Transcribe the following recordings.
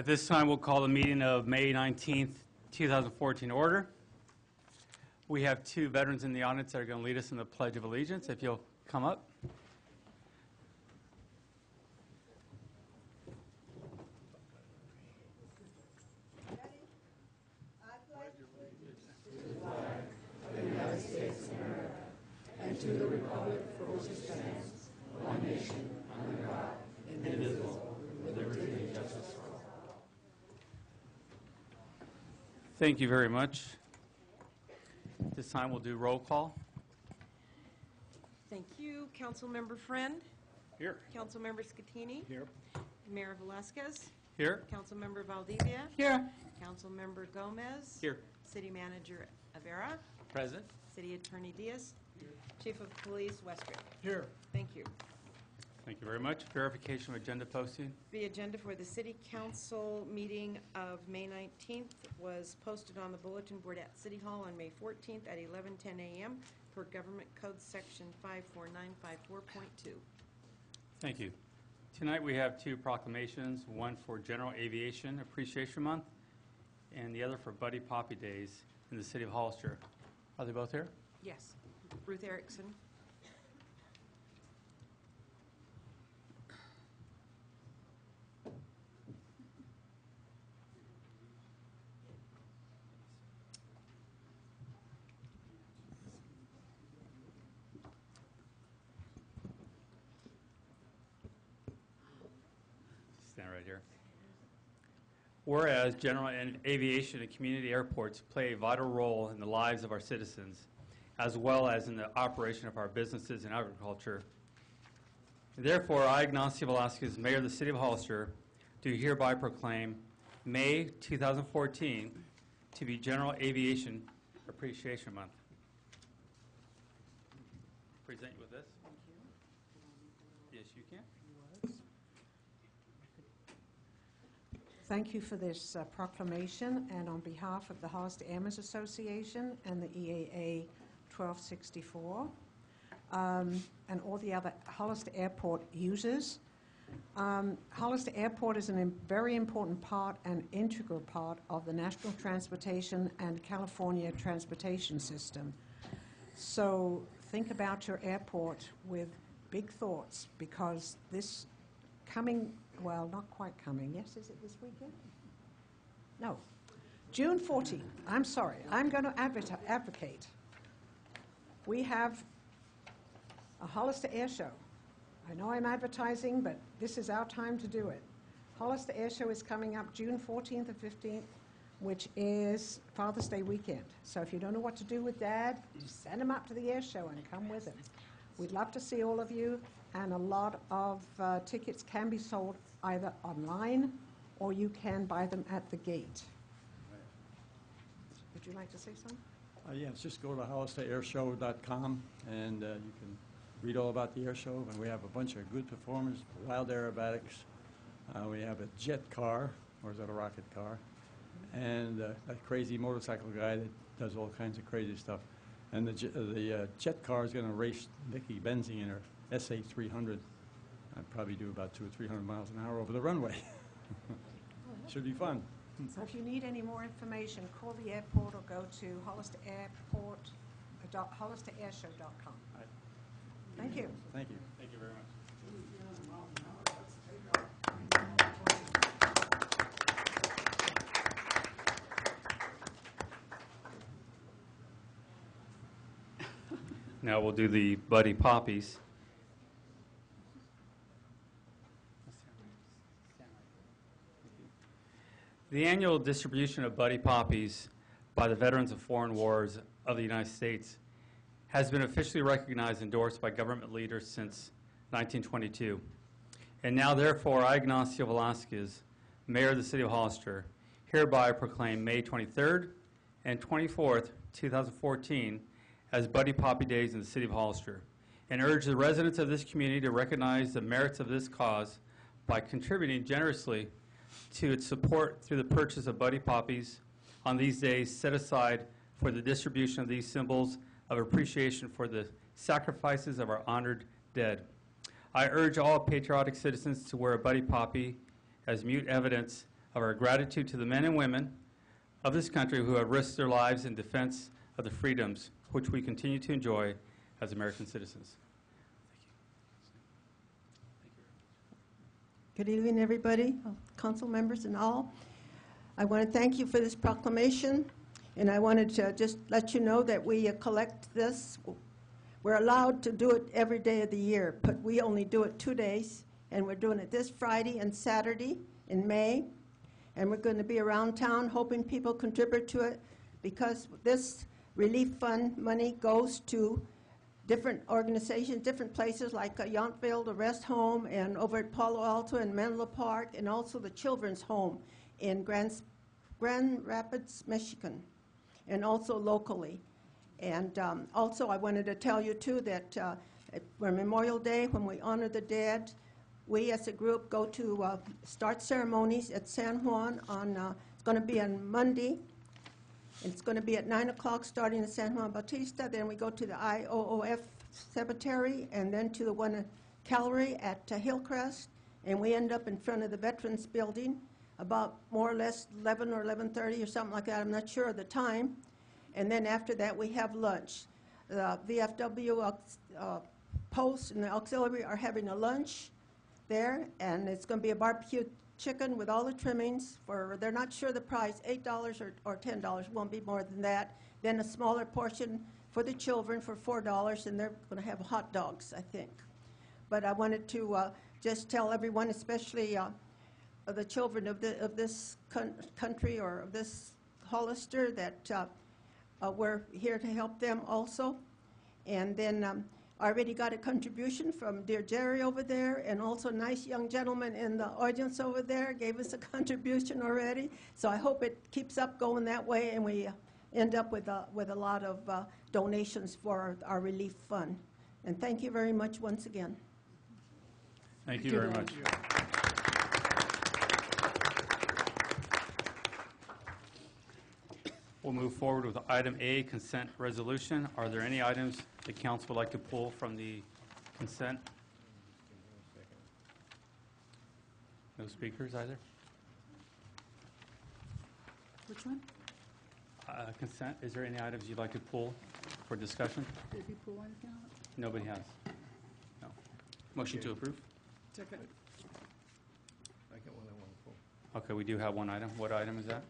At this time, we'll call the meeting of May 19th, 2014 order. We have two veterans in the audience that are going to lead us in the Pledge of Allegiance. If you'll come up. And to the republic for which it stands, one nation, under God, indivisible, with liberty and justice for all. Thank you very much. This time we'll do roll call. Thank you. Councilmember Friend. Here. Councilmember Scatini. Here. Mayor Velasquez. Here. Councilmember Valdivia. Here. Councilmember Gomez. Here. City Manager Avera. Present. City Attorney Diaz. Chief of Police Westrick. Here. Thank you. Thank you very much. Verification of agenda posting. The agenda for the City Council meeting of May 19th was posted on the bulletin board at City Hall on May 14th at 11:10 a.m. per Government Code Section 54954.2. Thank you. Tonight we have two proclamations, one for General Aviation Appreciation Month and the other for Buddy Poppy Days in the City of Hollister. Are they both here? Yes. Ruth Erickson. Stand right here. Whereas general aviation and community airports play a vital role in the lives of our citizens, as well as in the operation of our businesses and agriculture. Therefore, I, Ignacio Velasquez, Mayor of the City of Hollister, do hereby proclaim May 2014 to be General Aviation Appreciation Month. Present you with this. Thank you. Yes, you can. Thank you for this proclamation, and on behalf of the Hollister Airmen's Association and the EAA 1264, and all the other Hollister Airport users. Hollister Airport is a very important part and integral part of the national transportation and California transportation system. So think about your airport with big thoughts, because this coming, well, not quite coming, yes, is it this weekend? No, June 14th, I'm sorry, I'm going to advocate. We have a Hollister Air Show. I know I'm advertising, but this is our time to do it. Hollister Air Show is coming up June 14th and 15th, which is Father's Day weekend. So if you don't know what to do with Dad, just send him up to the air show and come with him. We'd love to see all of you, and a lot of tickets can be sold either online or you can buy them at the gate. Would you like to say something? Yes, just go to HollisterAirShow.com and you can read all about the air show. And we have a bunch of good performers, wild aerobatics. We have a jet car, or is that a rocket car? And a crazy motorcycle guy that does all kinds of crazy stuff. And the jet car is going to race Nikki Benzing in her SA-300. I'd probably do about 200 or 300 miles an hour over the runway. Should be fun. So if you need any more information, call the airport or go to HollisterAirShow.com. Right. Thank you. Thank you. Thank you very much. Now we'll do the Buddy Poppies. The annual distribution of Buddy Poppies by the Veterans of Foreign Wars of the United States has been officially recognized and endorsed by government leaders since 1922. And now, therefore, I, Ignacio Velasquez, Mayor of the City of Hollister, hereby proclaim May 23rd and 24th, 2014, as Buddy Poppy Days in the City of Hollister, and urge the residents of this community to recognize the merits of this cause by contributing generously to its support through the purchase of Buddy Poppies on these days set aside for the distribution of these symbols of appreciation for the sacrifices of our honored dead. I urge all patriotic citizens to wear a Buddy Poppy as mute evidence of our gratitude to the men and women of this country who have risked their lives in defense of the freedoms which we continue to enjoy as American citizens. Good evening, everybody, council members and all. I want to thank you for this proclamation, and I wanted to just let you know that we collect this. We're allowed to do it every day of the year, but we only do it 2 days, and we're doing it this Friday and Saturday in May, and we're going to be around town hoping people contribute to it, because this relief fund money goes to different organizations, different places like Yountville, the Rest Home, and over at Palo Alto and Menlo Park, and also the Children's Home in Grand Rapids, Michigan, and also locally. And also I wanted to tell you too that for Memorial Day, when we honor the dead, we as a group go to start ceremonies at San Juan on, it's going to be on Monday. It's going to be at 9 o'clock starting at San Juan Bautista. Then we go to the IOOF Cemetery and then to the one at Calvary at Hillcrest. And we end up in front of the Veterans Building about more or less 11 or 11:30 or something like that. I'm not sure of the time. And then after that, we have lunch. The VFW Post and the auxiliary are having a lunch there, and it's going to be a barbecue chicken with all the trimmings for, they're not sure the price, $8 or $10, won't be more than that. Then a smaller portion for the children for $4, and they're going to have hot dogs, I think. But I wanted to just tell everyone, especially the children of this country or of this Hollister, that we're here to help them also. And then I already got a contribution from dear Jerry over there, and also a nice young gentleman in the audience over there gave us a contribution already. So I hope it keeps up going that way, and we end up with a lot of donations for our relief fund. And thank you very much once again. Thank you very much. We'll move forward with item A, consent resolution. Are there any items the council would like to pull from the consent? No speakers either? Which one? Consent, is there any items you'd like to pull for discussion? Did we pull anything out? Nobody has. No. Motion to approve? Second. Second one I want to pull. Okay, we do have one item. What item is that?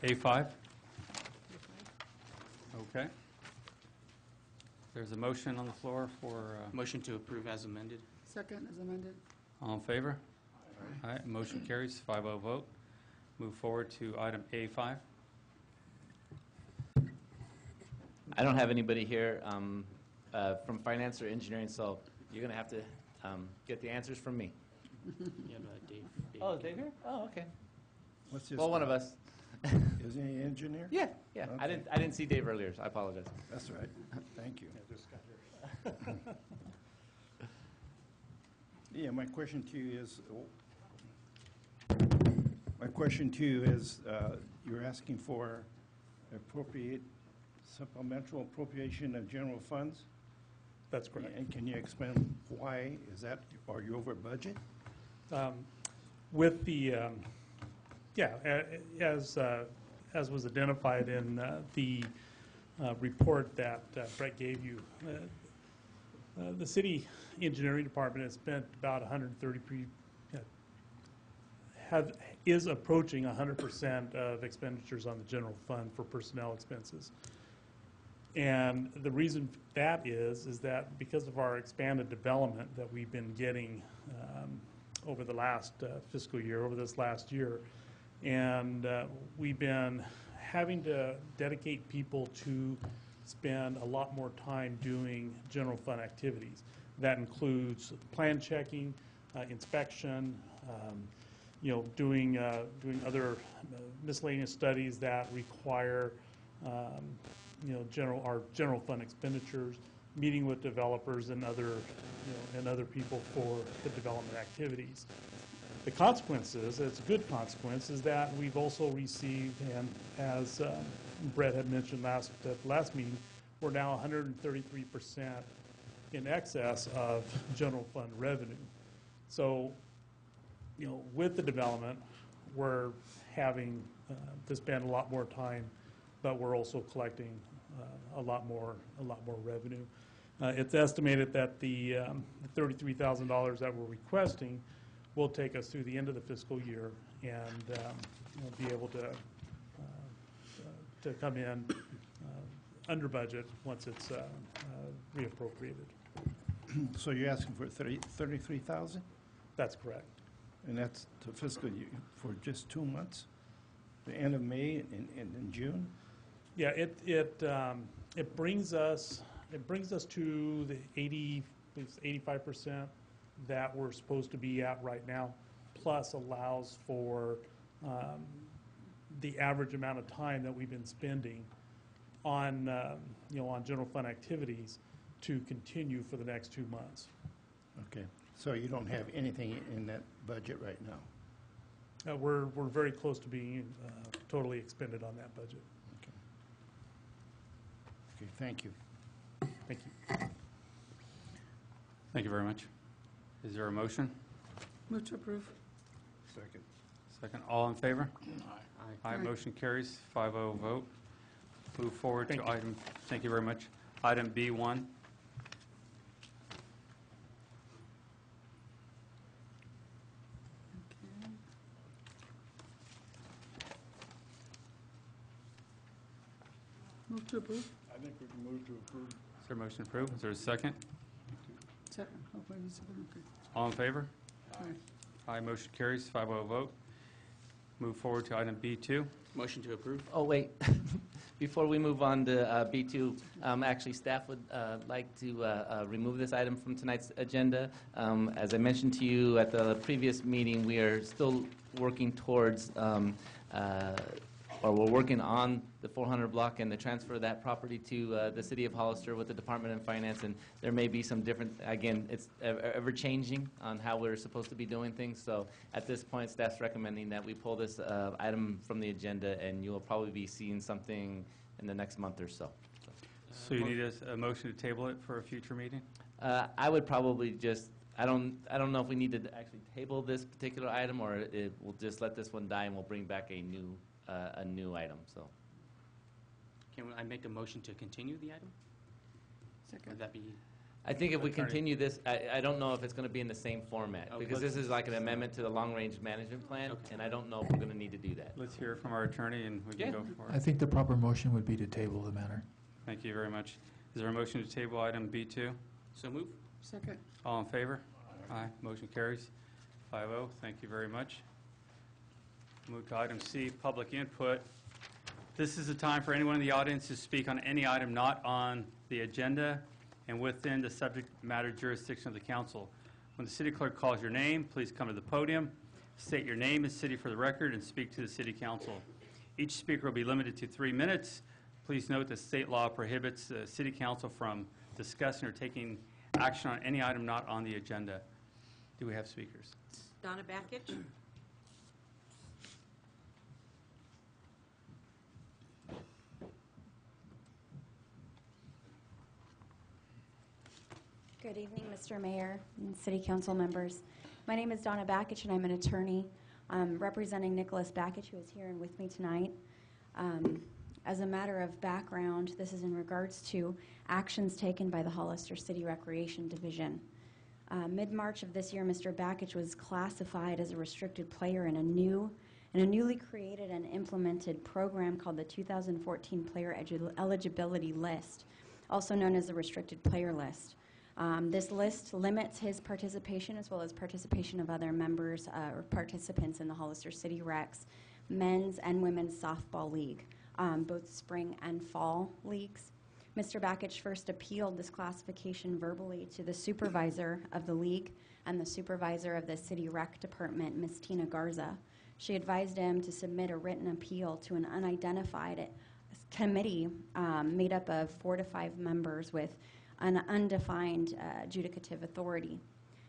A5. A5? Okay. There's a motion on the floor for, Motion to approve as amended. Second is amended. all in favor? All right, motion carries, 5-0 vote. Move forward to item A5. I don't have anybody here from finance or engineering, so you're going to have to get the answers from me. Yeah, Dave. Oh, is Dave here? Oh, okay. What's his? Well, one of us. Is he an engineer? Yeah, yeah. Okay. I didn't see Dave earlier, so I apologize. That's right. Thank you. Yeah, my question to you is, you're asking for supplemental appropriation of general funds? That's correct. And can you explain why? Are you over budget? With the, as was identified in the report that Brett gave you, the city engineering department has spent about 130, is approaching 100% of expenditures on the general fund for personnel expenses. And the reason that is that because of our expanded development that we've been getting over the last fiscal year, over this last year, and we've been having to dedicate people to spend a lot more time doing general fund activities. That includes plan checking, inspection, doing other miscellaneous studies that require our general fund expenditures, meeting with developers and other people for the development activities. The consequences, it's a good consequence, is that we've also received, and as Brett had mentioned at the last meeting, we're now 133% in excess of general fund revenue. So, with the development, we're having to spend a lot more time, but we're also collecting a lot more revenue. It's estimated that the $33,000 that we're requesting will take us through the end of the fiscal year and we'll be able to come in under budget once it's reappropriated. So you're asking for 33,000? That's correct. And that's the fiscal year for just 2 months? The end of May and in June? Yeah, it brings us to the 85% that we're supposed to be at right now, plus allows for the average amount of time that we've been spending on on general fund activities to continue for the next 2 months. Okay. So you don't have anything in that budget right now? We're very close to being totally expended on that budget. Okay. Okay, thank you. Thank you. Thank you very much. Is there a motion? Move to approve. Second. Second. All in favor? Aye. Aye. Motion carries. 5-0 vote. Move forward Thank to you. item, thank you very much. Item B1. Move to approve. I think we can move to approve. Is there a motion approved? Is there a second? Second. Oh, wait a second. Okay. All in favor? Aye. Aye. Motion carries. 5-0 vote. Move forward to item B2. Motion to approve. Oh, wait. Before we move on to B2, actually, staff would like to remove this item from tonight's agenda. As I mentioned to you at the previous meeting, we are still working towards, or we're working on the 400 block and the transfer of that property to the City of Hollister with the Department of Finance, and there may be some different, again, it's ever-changing on how we're supposed to be doing things, so at this point, staff's recommending that we pull this item from the agenda, and you will probably be seeing something in the next month or so. So you need a motion to table it for a future meeting? I would probably just, I don't know if we need to actually table this particular item, or we'll just let this one die and we'll bring back a new item, so. Can I make a motion to continue the item? Second. Would that be? I think if we Attorney. continue this, I don't know if it's going to be in the same format, Okay. because this is like an amendment to the long-range management plan, Okay. and I don't know if we're going to need to do that. Let's hear from our attorney and we can Yeah. go for I it. think the proper motion would be to table the matter. Thank you very much. Is there a motion to table item B2? So move? Second. All in favor? Aye. Motion carries. 5-0. Thank you very much. Move to item C, public input. This is a time for anyone in the audience to speak on any item not on the agenda and within the subject matter jurisdiction of the council. When the city clerk calls your name, please come to the podium, state your name and city for the record, and speak to the city council. Each speaker will be limited to 3 minutes. Please note that state law prohibits the city council from discussing or taking action on any item not on the agenda. Do we have speakers? Donna Bakich? Good evening, Mr. Mayor and City Council members. My name is Donna Bakich, and I'm an attorney. I'm representing Nicholas Bakich, who is here and with me tonight. As a matter of background, this is in regards to actions taken by the Hollister City Recreation Division. Mid-March of this year, Mr. Bakich was classified as a restricted player in a newly created and implemented program called the 2014 Player Eligibility List, also known as the Restricted Player List. This list limits his participation as well as participation of other members or participants in the Hollister City Recs men's and women's softball league, both spring and fall leagues. Mr. Bakich first appealed this classification verbally to the supervisor of the league and the supervisor of the city rec department, Ms. Tina Garza. She advised him to submit a written appeal to an unidentified committee made up of 4 to 5 members with an undefined adjudicative authority.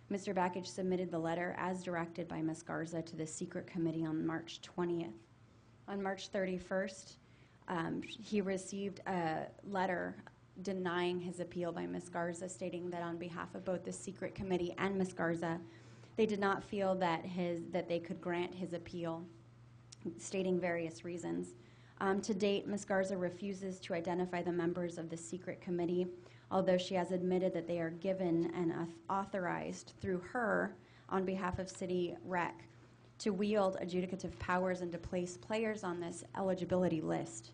Mr. Bakich submitted the letter as directed by Ms. Garza to the secret committee on March 20th. On March 31st, he received a letter denying his appeal by Ms. Garza, stating that on behalf of both the secret committee and Ms. Garza, they did not feel that they could grant his appeal, stating various reasons. To date, Ms. Garza refuses to identify the members of the secret committee, although she has admitted that they are given and authorized through her on behalf of City Rec to wield adjudicative powers and to place players on this eligibility list.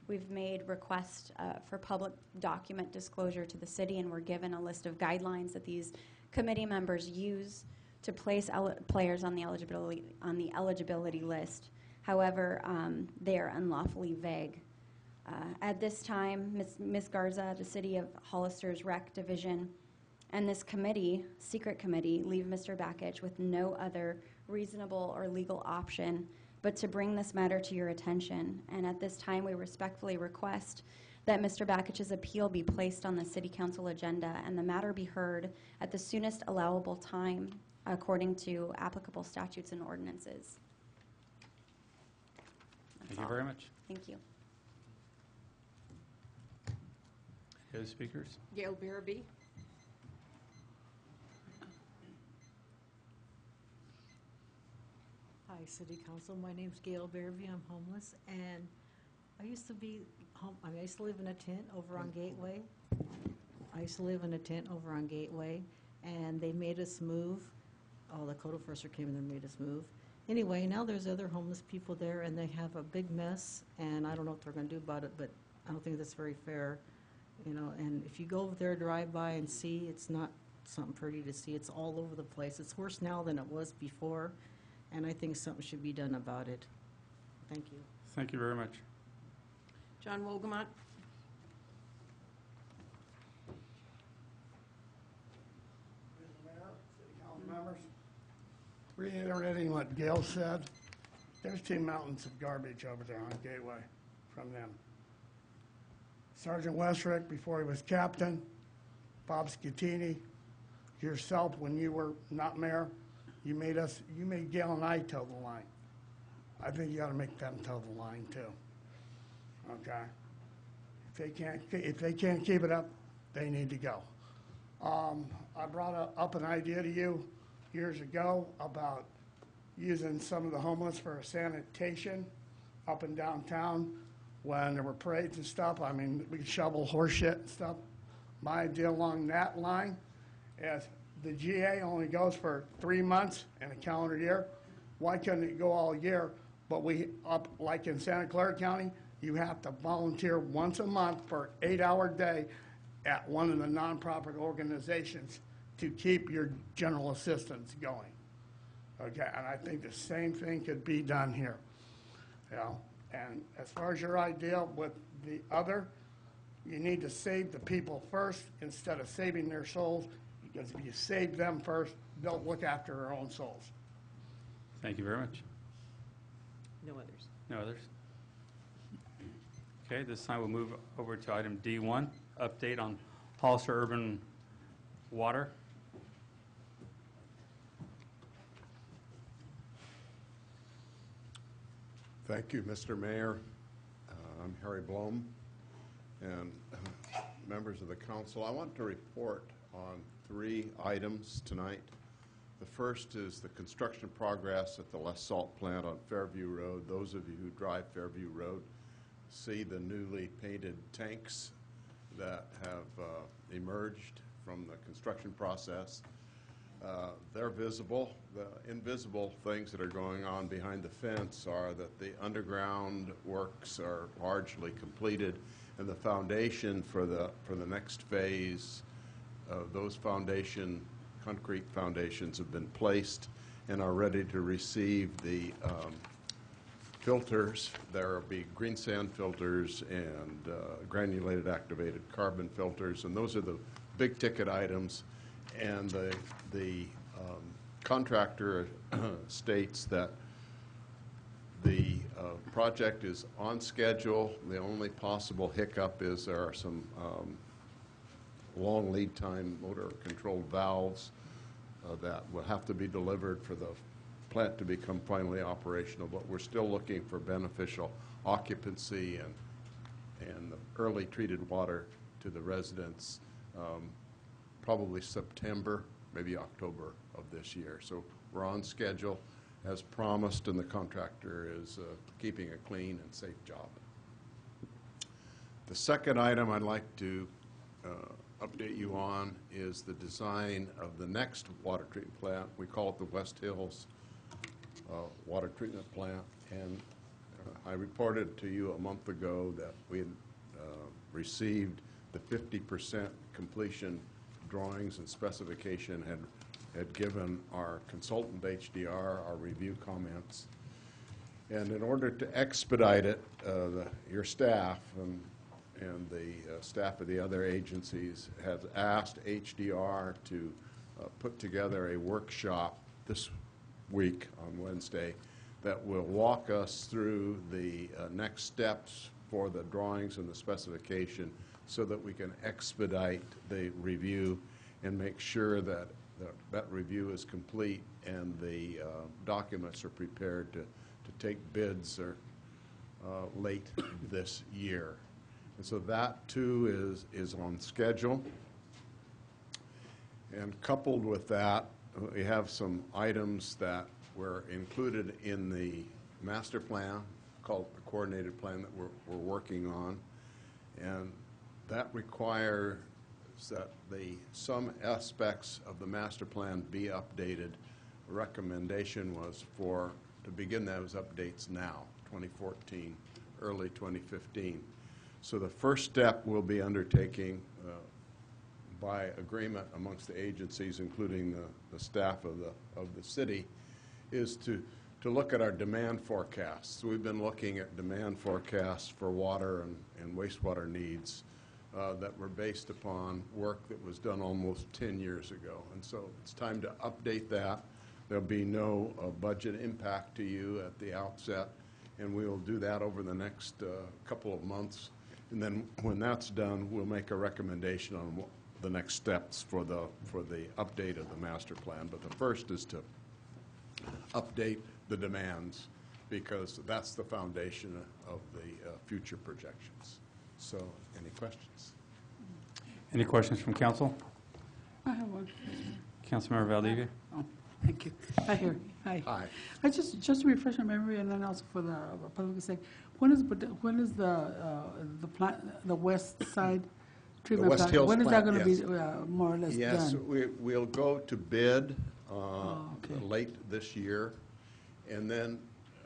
We've made requests for public document disclosure to the city, and we're given a list of guidelines that these committee members use to place players on the eligibility list. However, they are unlawfully vague. At this time, Ms. Garza, the City of Hollister's Rec Division, and this committee, secret committee, leave Mr. Bakich with no other reasonable or legal option but to bring this matter to your attention. And at this time, we respectfully request that Mr. Bakich's appeal be placed on the City Council agenda and the matter be heard at the soonest allowable time according to applicable statutes and ordinances. Thank you very much. Thank you. Any other speakers? Gail Barabee. Hi, City Council. My name's Gail Barabee. I'm homeless, and I used to be home. I used to live in a tent over on Gateway. And they made us move. Oh, the code enforcer came in and made us move. Anyway, now there's other homeless people there, and they have a big mess, and I don't know what they're going to do about it, but I don't think that's very fair. You know, and if you go over there, drive by and see, it's not something pretty to see. It's all over the place. It's worse now than it was before, and I think something should be done about it. Thank you. Thank you very much. John Wogamont. Mr. Mayor, City Council members, reiterating what Gail said, there's 2 mountains of garbage over there on Gateway from them. Sergeant Westrick, before he was captain, Bob Scattini, yourself when you were not mayor, you made Gail and I toe the line. I think you ought to make them toe the line too. Okay? If they can't keep it up, they need to go. I brought up an idea to you years ago about using some of the homeless for sanitation up and downtown when there were parades and stuff. I mean, we could shovel horse shit and stuff. My idea along that line is the GA only goes for 3 months in a calendar year. Why couldn't it go all year? But like in Santa Clara County, you have to volunteer once a month for an 8-hour day at one of the nonprofit organizations to keep your general assistance going. Okay, and I think the same thing could be done here. You know, and as far as your idea with the other, you need to save the people first instead of saving their souls, because if you save them first, they'll look after their own souls. Thank you very much. No others. No others? Okay, this time we'll move over to item D1, update on Hollister Urban Water. Thank you, Mr. Mayor. I'm Harry Blom, and members of the council. I want to report on 3 items tonight. The first is the construction progress at the Les Salt plant on Fairview Road. Those of you who drive Fairview Road see the newly painted tanks that have emerged from the construction process. They're visible. The invisible things that are going on behind the fence are that the underground works are largely completed, and the foundation for the next phase of those concrete foundations have been placed and are ready to receive the filters. There will be green sand filters and granulated activated carbon filters, and those are the big ticket items. And the contractor states that the project is on schedule. The only possible hiccup is there are some long lead time motor controlled valves that will have to be delivered for the plant to become finally operational, but we're still looking for beneficial occupancy and the early treated water to the residents, probably September, maybe October of this year. So we're on schedule as promised, and the contractor is keeping a clean and safe job. The second item I'd like to update you on is the design of the next water treatment plant. We call it the West Hills Water Treatment Plant, and I reported to you a month ago that we had received the 50% completion drawings and specification, had given our consultant HDR our review comments. And in order to expedite it, your staff and the staff of the other agencies has asked HDR to put together a workshop this week on Wednesday that will walk us through the next steps for the drawings and the specification so that we can expedite the review and make sure that that review is complete and the documents are prepared to take bids late this year. And so that too is on schedule. And coupled with that, we have some items that were included in the master plan called the coordinated plan that we're working on. And that requires that some aspects of the master plan be updated. The recommendation was to begin those updates now, 2014, early 2015. So the first step we'll be undertaking by agreement amongst the agencies, including the staff of the city, is to look at our demand forecasts. So we've been looking at demand forecasts for water and wastewater needs that were based upon work that was done almost 10 years ago. And so it's time to update that. There'll be no budget impact to you at the outset, and we will do that over the next couple of months. And then when that's done, we'll make a recommendation on the next steps for the update of the master plan. But the first is to update the demands, because that's the foundation of the future projections. So, any questions? Any questions from council? I have one. Councilmember Valdivia? Oh, thank you. Hi. Hi. I just to refresh my memory, and then also for the public sake, when is the west side treatment West plant? Hills When is that plant, going to be more or less Yes, done? we'll go to bid Okay. late this year, and then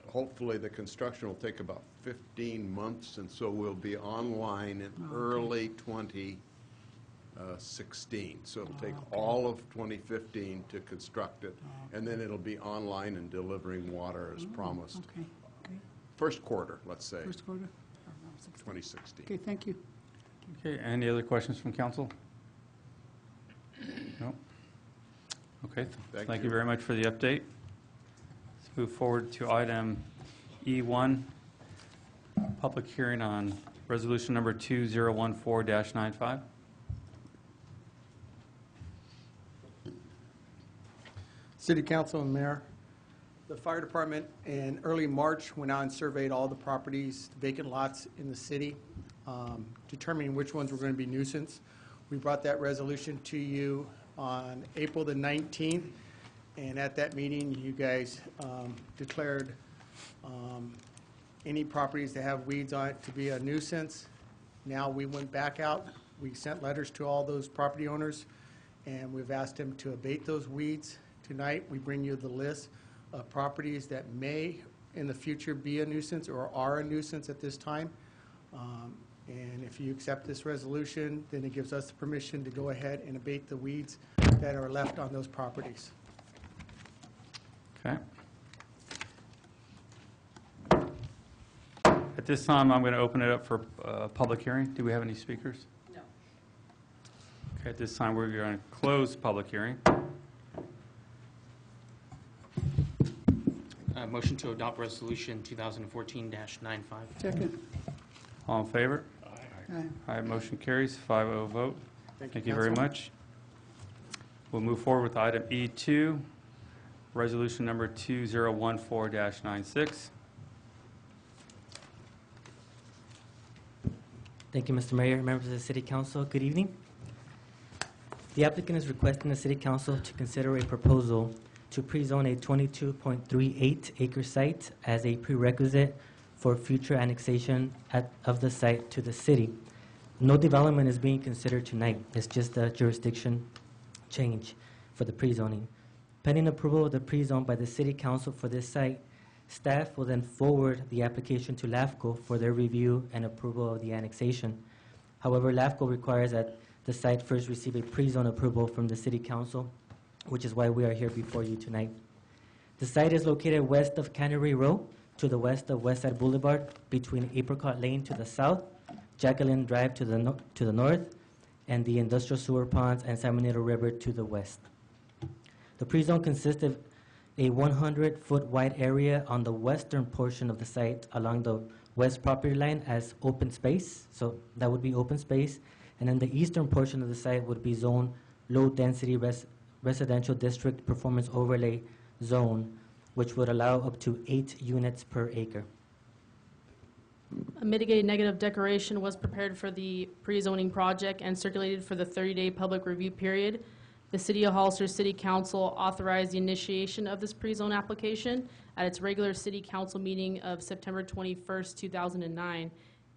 hopefully the construction will take about 15 months, and so we'll be online in early 2016. So it'll take all of 2015 to construct it, and then it'll be online and delivering water as promised. Okay. First quarter, let's say, First quarter? 2016. Okay, thank you. Okay, any other questions from council? No? Okay, thank you very much for the update. Let's move forward to item E1, public hearing on resolution number 2014-95. City Council and Mayor, the fire department in early March went out and surveyed all the properties, vacant lots in the city, determining which ones were going to be nuisance. We brought that resolution to you on April the 19th, and at that meeting, you guys declared any properties that have weeds on it to be a nuisance. Now we went back out, we sent letters to all those property owners, and we've asked them to abate those weeds. Tonight, we bring you the list of properties that may in the future be a nuisance or are a nuisance at this time. And if you accept this resolution, then it gives us the permission to go ahead and abate the weeds that are left on those properties. Okay. At this time, I'm going to open it up for public hearing. Do we have any speakers? No. Okay, at this time, we're going to close public hearing. Motion to adopt resolution 2014-95. Second. All in favor? Aye. Aye, motion carries, 5-0 vote. Thank you very Council. much. We'll move forward with item E2, Resolution number 2014-96. Thank you, Mr. Mayor, members of the City Council. Good evening. The applicant is requesting the City Council to consider a proposal to pre-zone a 22.38 acre site as a prerequisite for future annexation of the site to the city. No development is being considered tonight. It's just a jurisdiction change for the pre-zoning. Pending approval of the pre-zone by the City Council for this site, staff will then forward the application to LAFCO for their review and approval of the annexation. However, LAFCO requires that the site first receive a pre-zone approval from the City Council, which is why we are here before you tonight. The site is located west of Cannery Row, to the west of Westside Boulevard, between Apricot Lane to the south, Jacqueline Drive to the north, and the industrial sewer ponds and San Benito River to the west. The pre-zone consists of a 100-foot wide area on the western portion of the site along the west property line as open space, so that would be open space, and then the eastern portion of the site would be zoned low-density residential district performance overlay zone, which would allow up to 8 units per acre. A mitigated negative declaration was prepared for the pre-zoning project and circulated for the 30-day public review period. The City of Hollister City Council authorized the initiation of this pre-zone application at its regular City Council meeting of September 21st, 2009.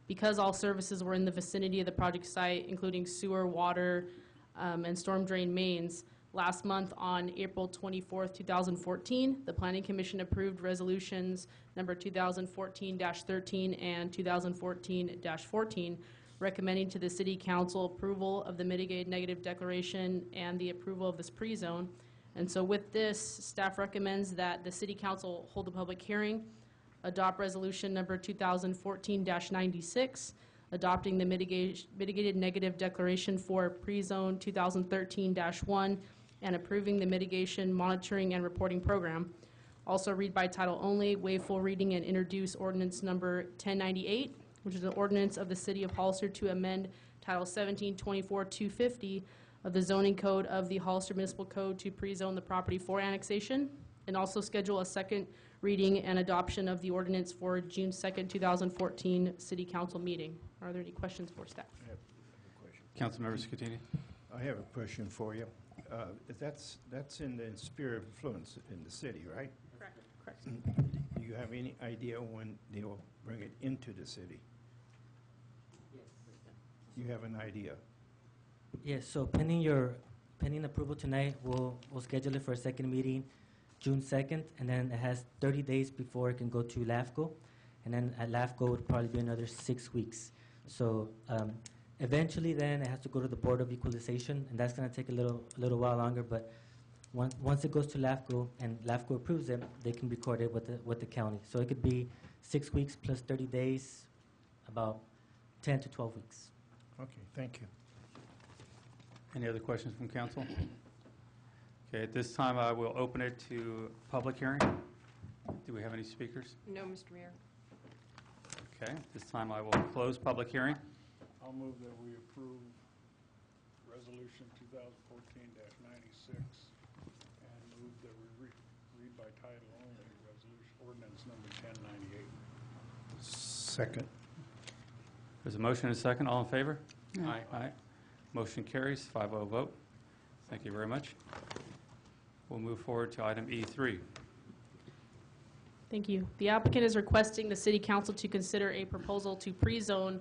Because all services were in the vicinity of the project site, including sewer, water, and storm drain mains, last month on April 24th, 2014, the Planning Commission approved resolutions number 2014-13 and 2014-14, recommending to the City Council approval of the mitigated negative declaration and the approval of this pre-zone. And so with this, staff recommends that the City Council hold a public hearing, adopt resolution number 2014-96, adopting the mitigated negative declaration for pre-zone 2013-1, and approving the mitigation monitoring and reporting program. Also read by title only, waive full reading, and introduce ordinance number 1098, which is an ordinance of the City of Hollister to amend Title 1724-250 of the zoning code of the Hollister Municipal Code to pre-zone the property for annexation, and also schedule a second reading and adoption of the ordinance for June 2nd, 2014 City Council meeting. Are there any questions for staff? I have a question. Councilmember Scutini. I have a question for you. That's in the sphere of influence in the city, right? Correct. Correct. Do you have any idea when they will bring it into the city? Yes. You have an idea? Yes, so pending approval tonight, we'll schedule it for a second meeting, June 2nd, and then it has 30 days before it can go to LAFCO, and then at LAFCO it would probably be another 6 weeks. So eventually then it has to go to the Board of Equalization, and that's going to take a little while longer, but once it goes to LAFCO and LAFCO approves it, they can record it with the county. So it could be 6 weeks plus 30 days, about 10 to 12 weeks. Okay, thank you. Any other questions from council? Okay, at this time, I will open it to public hearing. Do we have any speakers? No, Mr. Mayor. Okay, at this time, I will close public hearing. I'll move that we approve Resolution 2014-96 and move that we read by title only resolution ordinance number 1098. Second. There's a motion and a second. All in favor? Aye. Aye. Motion carries, 5-0 vote. Thank you very much. We'll move forward to item E3. Thank you. The applicant is requesting the City Council to consider a proposal to pre-zone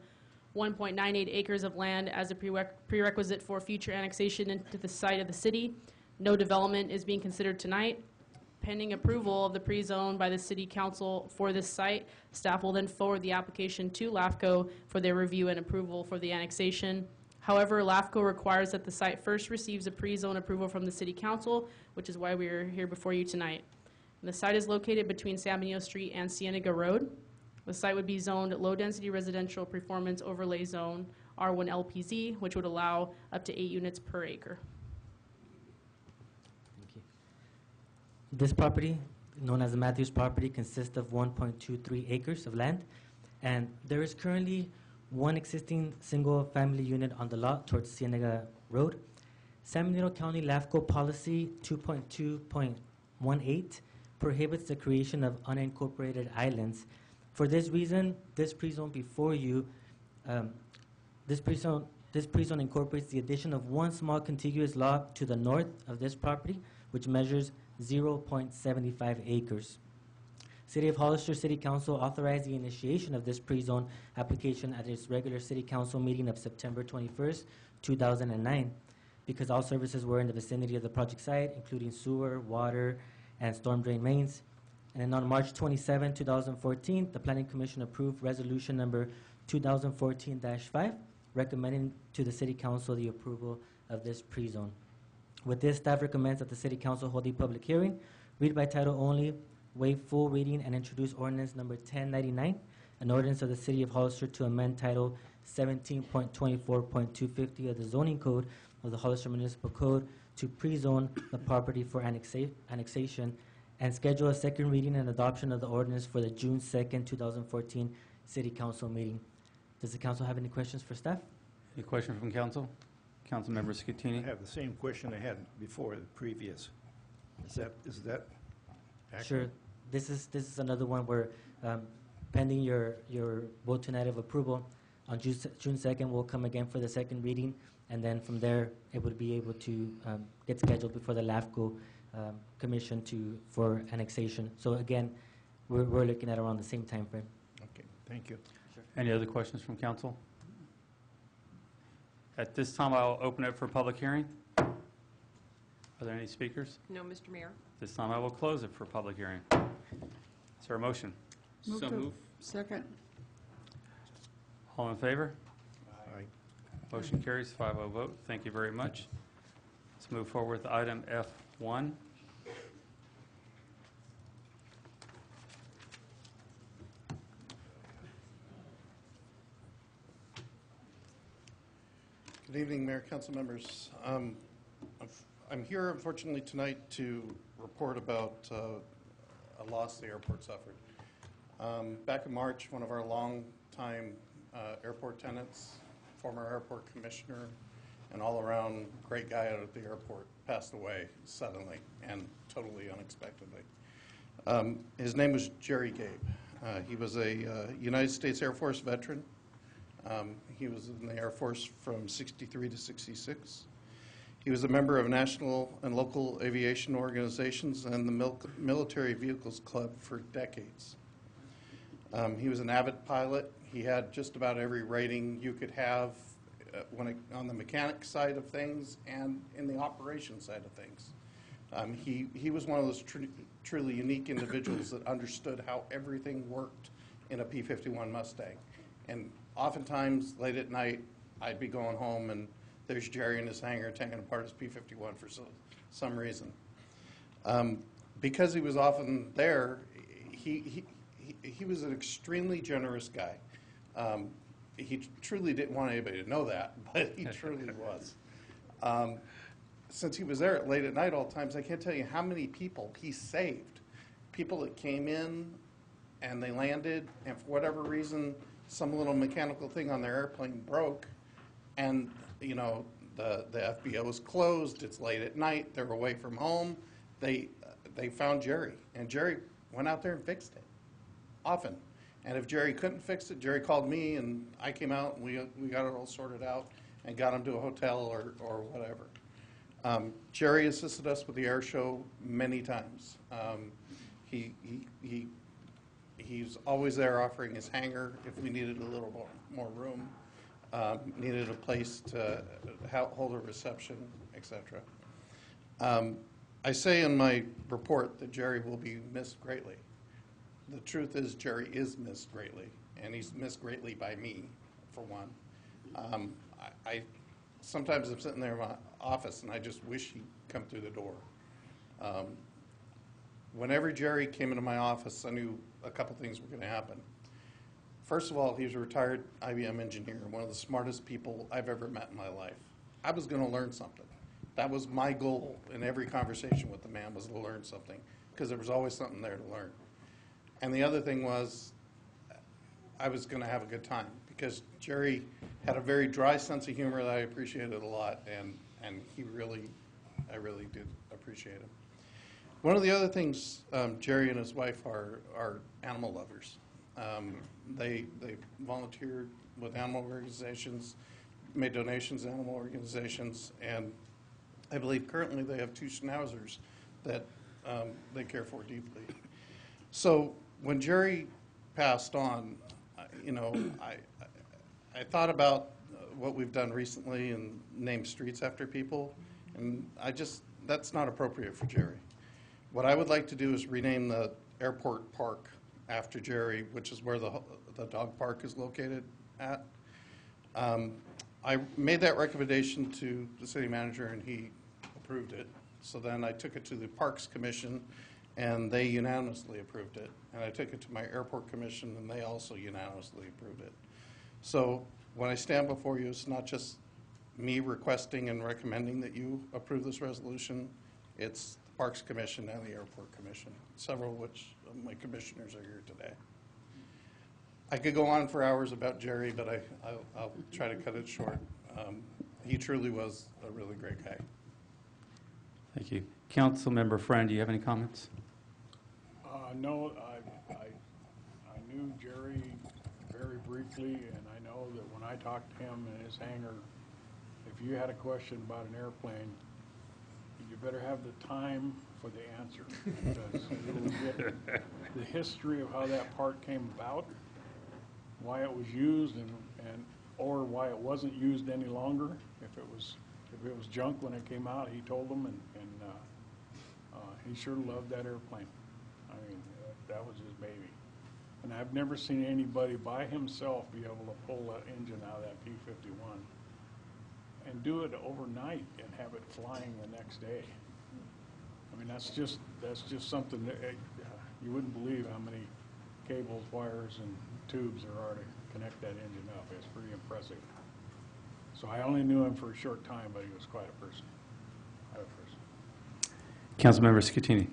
1.98 acres of land as a prerequisite for future annexation into the site of the city. No development is being considered tonight. Pending approval of the pre-zone by the City Council for this site, staff will then forward the application to LAFCO for their review and approval for the annexation. However, LAFCO requires that the site first receives a pre-zone approval from the City Council, which is why we are here before you tonight. And the site is located between San Benito Street and Cienega Road. The site would be zoned low-density residential performance overlay zone, R1 LPZ, which would allow up to 8 units per acre. Thank you. This property, known as the Matthews property, consists of 1.23 acres of land, and there is currently one existing single-family unit on the lot towards Cienega Road. San Benito County LAFCO policy 2.2.1 3.18 prohibits the creation of unincorporated islands. For this reason, this pre-zone before you, this pre-zone incorporates the addition of one small contiguous lot to the north of this property, which measures 0.75 acres. City of Hollister City Council authorized the initiation of this pre-zone application at its regular City Council meeting of September 21st, 2009, because all services were in the vicinity of the project site, including sewer, water, and storm drain mains. And then on March 27, 2014, the Planning Commission approved resolution number 2014-5, recommending to the City Council the approval of this pre-zone. With this, staff recommends that the City Council hold a public hearing, read by title only, waive full reading, and introduce ordinance number 1099, an ordinance of the City of Hollister to amend title 17.24.250 of the zoning code of the Hollister Municipal Code to pre-zone the property for annexation, and schedule a second reading and adoption of the ordinance for the June 2nd, 2014 City Council meeting. Does the council have any questions for staff? Any question from council? Councilmember Scutini? I have the same question I had before, the previous. Is that accurate? Sure. This is another one where, pending your vote tonight of approval, on June 2nd, we'll come again for the second reading, and then from there, it would be able to get scheduled before the LAFCO commission for annexation. So again, we're looking at around the same time frame. Okay, thank you. Any other questions from council? At this time, I'll open it for public hearing. Are there any speakers? No, Mr. Mayor. This time, I will close it for public hearing. Is there a motion? So move. Second. All in favor? Aye. Motion carries 5-0 vote. Thank you very much. Let's move forward with item F1. Good evening, Mayor, council members. I'm here, unfortunately, tonight to report about a loss the airport suffered. Back in March, one of our long-time airport tenants, former airport commissioner, and all-around great guy out at the airport, passed away suddenly and totally unexpectedly. His name was Jerry Gabe. He was a United States Air Force veteran. He was in the Air Force from 63 to 66. He was a member of national and local aviation organizations and the Military Vehicles Club for decades. He was an avid pilot. He had just about every rating you could have on the mechanic side of things and in the operation side of things. He was one of those truly unique individuals that understood how everything worked in a P-51 Mustang. And oftentimes, late at night, I'd be going home and there's Jerry in his hangar taking apart his P-51 for some reason. Because he was often there, he was an extremely generous guy. He truly didn't want anybody to know that, but he truly was. Since he was there late at night all times, I can't tell you how many people he saved. People that came in and they landed, and for whatever reason, some little mechanical thing on their airplane broke, and you know the FBO was closed. It's late at night. They're away from home. They found Jerry, and Jerry went out there and fixed it often. And if Jerry couldn't fix it, Jerry called me, and I came out, and we got it all sorted out and got him to a hotel or whatever. Jerry assisted us with the air show many times. He's always there offering his hangar if we needed a little more room, needed a place to hold a reception, etc. I say in my report that Jerry will be missed greatly. The truth is Jerry is missed greatly, and he's missed greatly by me, for one. Sometimes I'm sitting there in my office and I just wish he'd come through the door. Whenever Jerry came into my office, I knew a couple things were going to happen. First of all, he was a retired IBM engineer, one of the smartest people I've ever met in my life. I was going to learn something. That was my goal in every conversation with the man, was to learn something, because there was always something there to learn. And the other thing was, I was going to have a good time, because Jerry had a very dry sense of humor that I appreciated a lot, and I really did appreciate him. One of the other things, Jerry and his wife are animal lovers. They volunteered with animal organizations, made donations to animal organizations, and I believe currently they have 2 schnauzers that they care for deeply. So when Jerry passed on, I thought about what we've done recently and named streets after people, and that's not appropriate for Jerry. What I would like to do is rename the airport park after Jerry, which is where the dog park is located at. I made that recommendation to the city manager, and he approved it. So then I took it to the Parks Commission, and they unanimously approved it. And I took it to my airport commission, and they also unanimously approved it. So when I stand before you, it's not just me requesting and recommending that you approve this resolution. It's the Parks Commission and the Airport Commission, several of which of my commissioners are here today. I could go on for hours about Jerry, but I'll try to cut it short. He truly was a really great guy. Thank you. Councilmember Friend, do you have any comments? No, I knew Jerry very briefly, and I know that when I talked to him in his hangar, if you had a question about an airplane, you better have the time for the answer, because it will get the history of how that part came about, why it was used, or why it wasn't used any longer. If it was junk when it came out, he told them, and he sure loved that airplane. I mean, that was his baby. And I've never seen anybody by himself be able to pull that engine out of that P-51 and do it overnight and have it flying the next day. I mean, that's just something that you wouldn't believe how many cables, wires, and tubes there are to connect that engine up. It's pretty impressive. So I only knew him for a short time, but he was quite a person. Councilmember Scutini.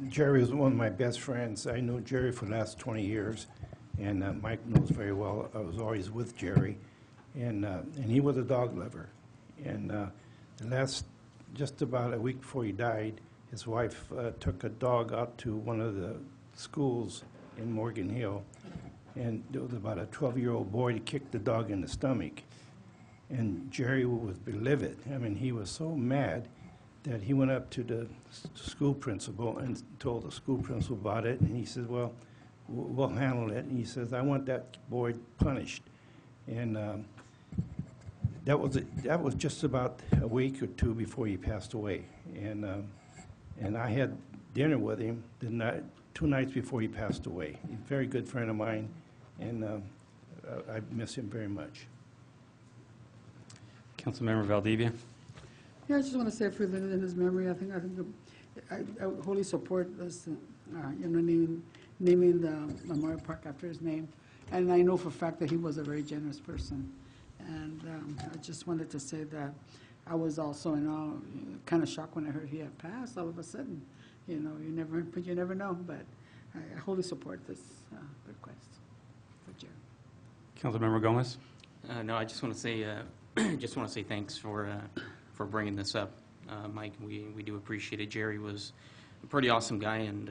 Jerry was one of my best friends. I knew Jerry for the last 20 years, and Mike knows very well. I was always with Jerry, and he was a dog lover. And just about a week before he died, his wife took a dog out to one of the schools in Morgan Hill, and there was about a 12-year-old boy that kicked the dog in the stomach. And Jerry was livid. I mean, he was so mad that he went up to the school principal and told the school principal about it, and he said, well, we'll handle it. And he says, I want that boy punished. And that was just about a week or 2 before he passed away. And I had dinner with him 2 nights before he passed away. He's a very good friend of mine, and I miss him very much. Councilmember Valdivia. Yeah, I just want to say for in his memory, I wholly support this, naming the memorial park after his name. And I know for a fact that he was a very generous person. And I just wanted to say that I was also kind of shocked when I heard he had passed all of a sudden. You never know. But I wholly support this request for Jerry. Councilmember Gomez. No, I just want to say thanks for bringing this up, Mike. We do appreciate it. Jerry was a pretty awesome guy, and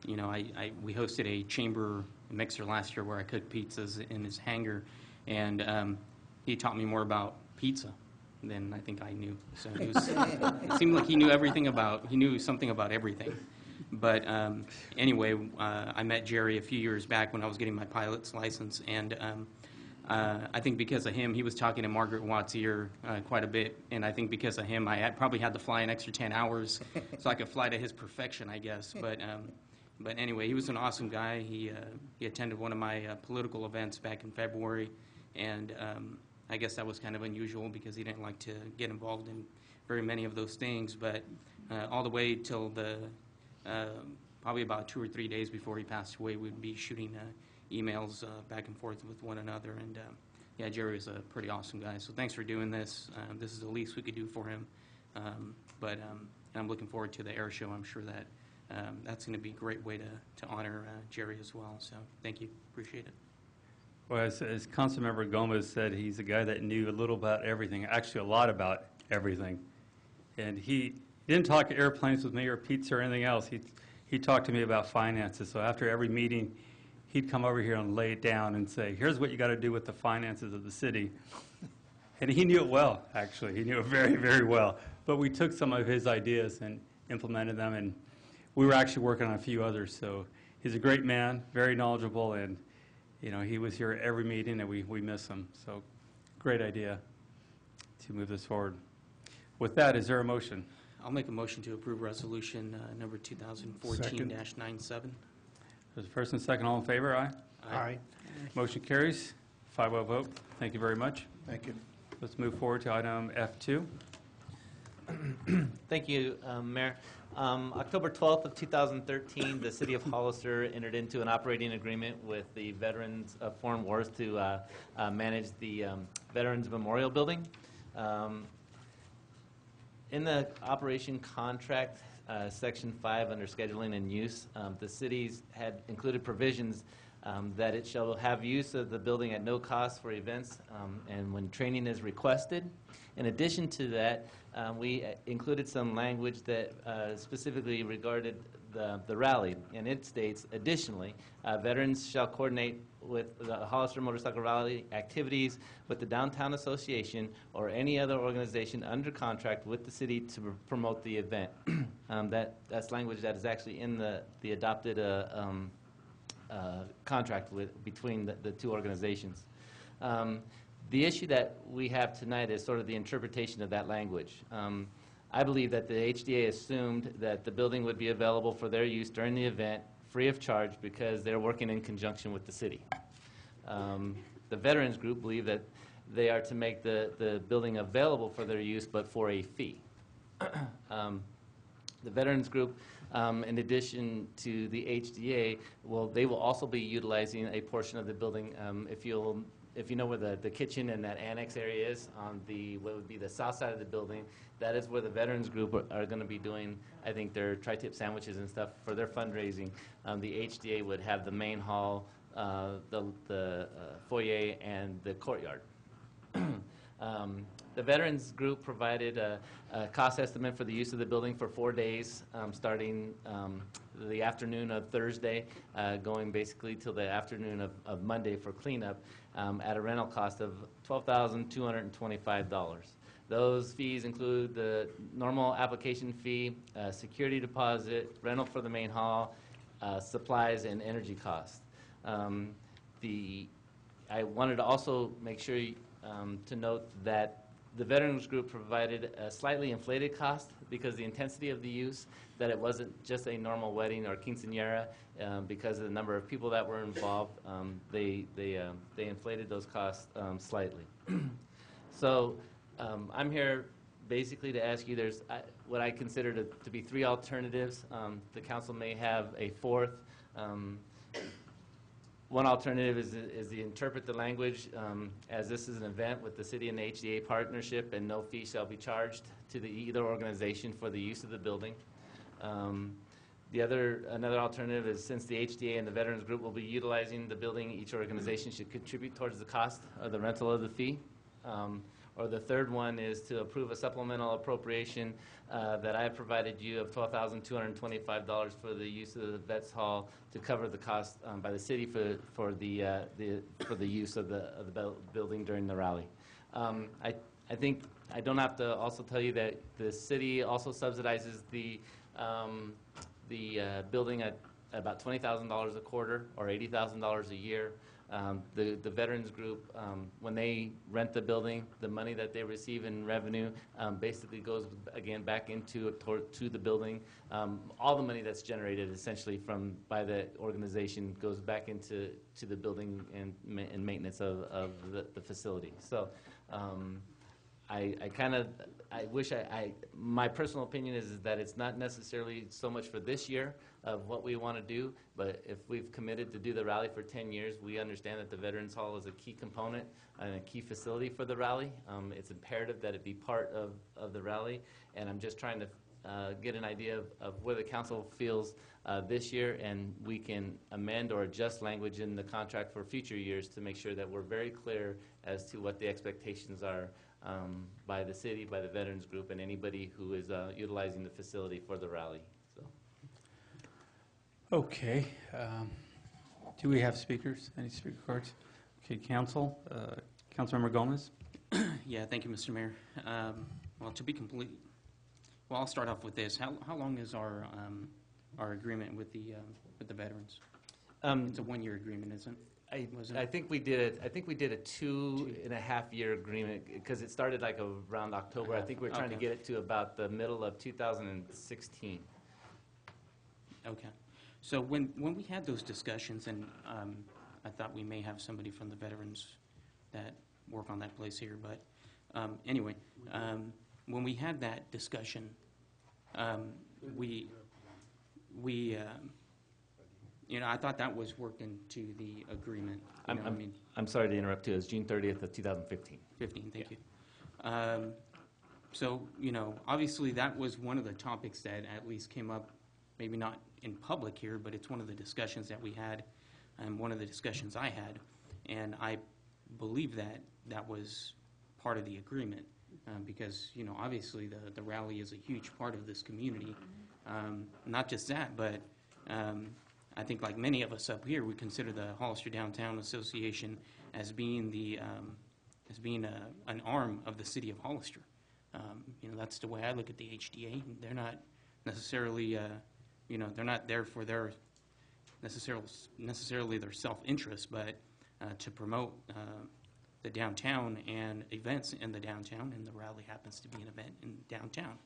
we hosted a chamber mixer last year where I cooked pizzas in his hangar, and he taught me more about pizza than I think I knew. So it seemed like he knew something about everything. But anyway, I met Jerry a few years back when I was getting my pilot's license, and I think because of him, he was talking to Margaret Watt's ear quite a bit, and I think because of him, I probably had to fly an extra 10 hours so I could fly to his perfection, I guess. But anyway, he was an awesome guy. He attended one of my political events back in February, and I guess that was kind of unusual because he didn't like to get involved in very many of those things. But all the way till probably about 2 or 3 days before he passed away, we'd be shooting emails back and forth with one another, and yeah, Jerry was a pretty awesome guy. So thanks for doing this. This is the least we could do for him, but I'm looking forward to the air show. I'm sure that that's going to be a great way to honor Jerry as well. So thank you, appreciate it. Well, as Councilmember Gomez said, he's a guy that knew a little about everything, actually a lot about everything, and he He didn't talk airplanes with me or pizza or anything else. He talked to me about finances. So after every meeting, he'd come over here and lay it down and say, here's what you got to do with the finances of the city. And he knew it well, actually. He knew it very, very well. But we took some of his ideas and implemented them, and we were actually working on a few others. So he's a great man, very knowledgeable, and he was here at every meeting, and we miss him. So great idea to move this forward. With that, is there a motion? I'll make a motion to approve resolution number 2014-97. There's a first and second. All in favor? Aye. Aye. Motion carries. 5-0 vote. Thank you very much. Thank you. Let's move forward to item F2. Thank you, Mayor. October 12th of 2013, the City of Hollister entered into an operating agreement with the Veterans of Foreign Wars to manage the Veterans Memorial Building. In the operation contract, Section 5 under scheduling and use, the cities had included provisions that it shall have use of the building at no cost for events and when training is requested. In addition to that, we included some language that specifically regarded the rally, and it states, additionally, veterans shall coordinate with the Hollister Motorcycle Rally activities with the Downtown Association or any other organization under contract with the city to promote the event. That's language that is actually in the adopted contract between the two organizations. The issue that we have tonight is sort of the interpretation of that language. I believe that the HDA assumed that the building would be available for their use during the event free of charge because they're working in conjunction with the city. The Veterans Group believe that they are to make the building available for their use but for a fee. The Veterans Group, in addition to the HDA, they will also be utilizing a portion of the building. If you know where the kitchen and that annex area is on what would be the south side of the building, that is where the Veterans Group are going to be doing, I think, their tri-tip sandwiches and stuff for their fundraising. The HDA would have the main hall, the foyer, and the courtyard. The Veterans Group provided a cost estimate for the use of the building for 4 days, starting the afternoon of Thursday, going basically till the afternoon of Monday for cleanup, at a rental cost of $12,225. Those fees include the normal application fee, security deposit, rental for the main hall, supplies, and energy costs. I wanted to also make sure to note that the Veterans Group provided a slightly inflated cost because the intensity of the use, that it wasn't just a normal wedding or quinceañera, because of the number of people that were involved, they inflated those costs slightly. So I'm here basically to ask you, there's what I consider to be 3 alternatives. The council may have a fourth. One alternative is to interpret the language as this is an event with the city and the HDA partnership, and no fee shall be charged to either organization for the use of the building. Another alternative is, since the HDA and the Veterans Group will be utilizing the building, each organization should contribute towards the cost of the rental of the fee. Or the third one is to approve a supplemental appropriation that I have provided you of $12,225 for the use of the Vets Hall to cover the cost by the city for the use of the building during the rally. I think I don't have to also tell you that the city also subsidizes the building at about $20,000 a quarter or $80,000 a year. The Veterans Group, when they rent the building, the money that they receive in revenue basically goes again back into to the building. All the money that's generated essentially by the organization goes back into the building and maintenance of the facility. So I wish my personal opinion is that it's not necessarily so much for this year of what we want to do, but if we've committed to do the rally for 10 years, we understand that the Veterans Hall is a key component and a key facility for the rally. It's imperative that it be part of the rally, and I'm just trying to get an idea of where the council feels this year, and we can amend or adjust language in the contract for future years to make sure that we're very clear as to what the expectations are by the city, by the Veterans Group, and anybody who is utilizing the facility for the rally. So, Okay. Do we have speakers? Any speaker cards? Okay, council. Councilmember Gomez. Yeah, thank you, Mr. Mayor. Well, to be complete, well, I'll start off with this. How long is our agreement with the veterans? It's a 1-year agreement, isn't it? I think we did it. I think we did a 2.5-year agreement because it started like around October. I think we're trying to get it to about the middle of 2016. Okay. So when we had those discussions, and I thought we may have somebody from the veterans that work on that place here, but anyway, when we had that discussion, I thought that was worked into the agreement. I'm sorry to interrupt you. It's June 30th of 2015. 15, thank you. So, obviously that was one of the topics that at least came up, maybe not in public here, but it's one of the discussions that we had, and one of the discussions I had, and I believe that that was part of the agreement, because, obviously the rally is a huge part of this community. Not just that, but I think like many of us up here, we consider the Hollister Downtown Association as being an arm of the city of Hollister. That's the way I look at the HDA. They're not necessarily, they're not there for their necessarily their self-interest, but to promote the downtown and events in the downtown, and the rally happens to be an event in downtown.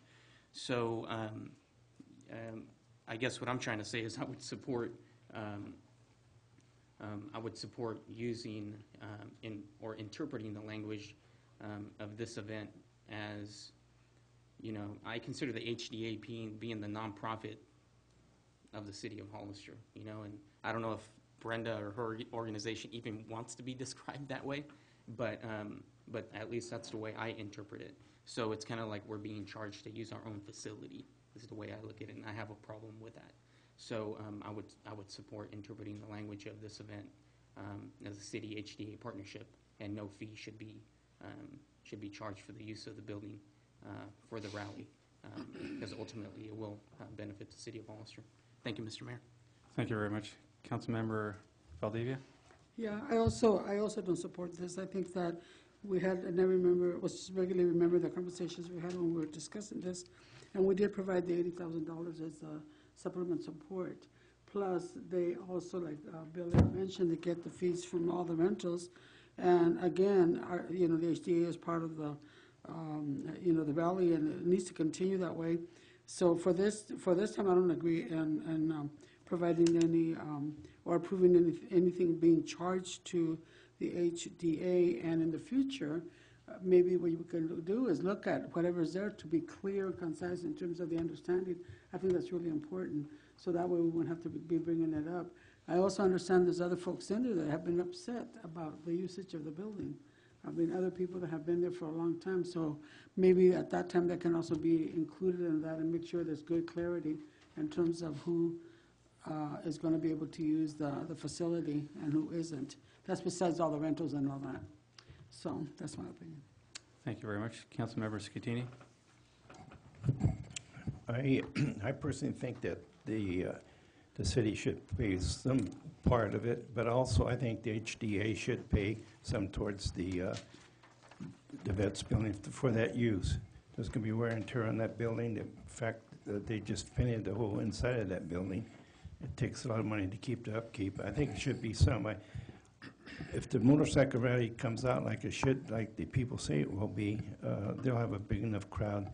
So I guess what I'm trying to say is I would support using or interpreting the language of this event as, I consider the HDA being the nonprofit of the city of Hollister, and I don't know if Brenda or her organization even wants to be described that way, but at least that's the way I interpret it. So it's kind of like we're being charged to use our own facility. This is the way I look at it, and I have a problem with that. So I would support interpreting the language of this event as a city HDA partnership, and no fee should be charged for the use of the building for the rally, because ultimately it will benefit the city of Hollister. Thank you, Mr. Mayor. Thank you very much. Councilmember Valdivia. Yeah, I also don't support this. I think that we had, and I remember, was regularly remember the conversations we had when we were discussing this, and we did provide the $80,000 as a supplement support. Plus, they also, like Bill had mentioned, they get the fees from all the rentals. And again, the HDA is part of the, the valley, and it needs to continue that way. So for this time, I don't agree in providing any or approving anything being charged to the HDA. And in the future, maybe what you can do is look at whatever is there to be clear and concise in terms of the understanding. I think that's really important. So that way we won't have to be bringing it up. I also understand there's other folks in there that have been upset about the usage of the building. I mean, other people that have been there for a long time. So maybe at that time that can also be included in that and make sure there's good clarity in terms of who is going to be able to use the facility and who isn't. That's besides all the rentals and all that. So that's my opinion. Thank you very much. Councilmember Scatini. I personally think that the city should pay some part of it, but also I think the HDA should pay some towards the vets building for that use. There's going to be wear and tear on that building. In fact, they just painted the whole inside of that building. It takes a lot of money to keep the upkeep. I think it should be some. If the motorcycle rally comes out like it should, like the people say it will be, they'll have a big enough crowd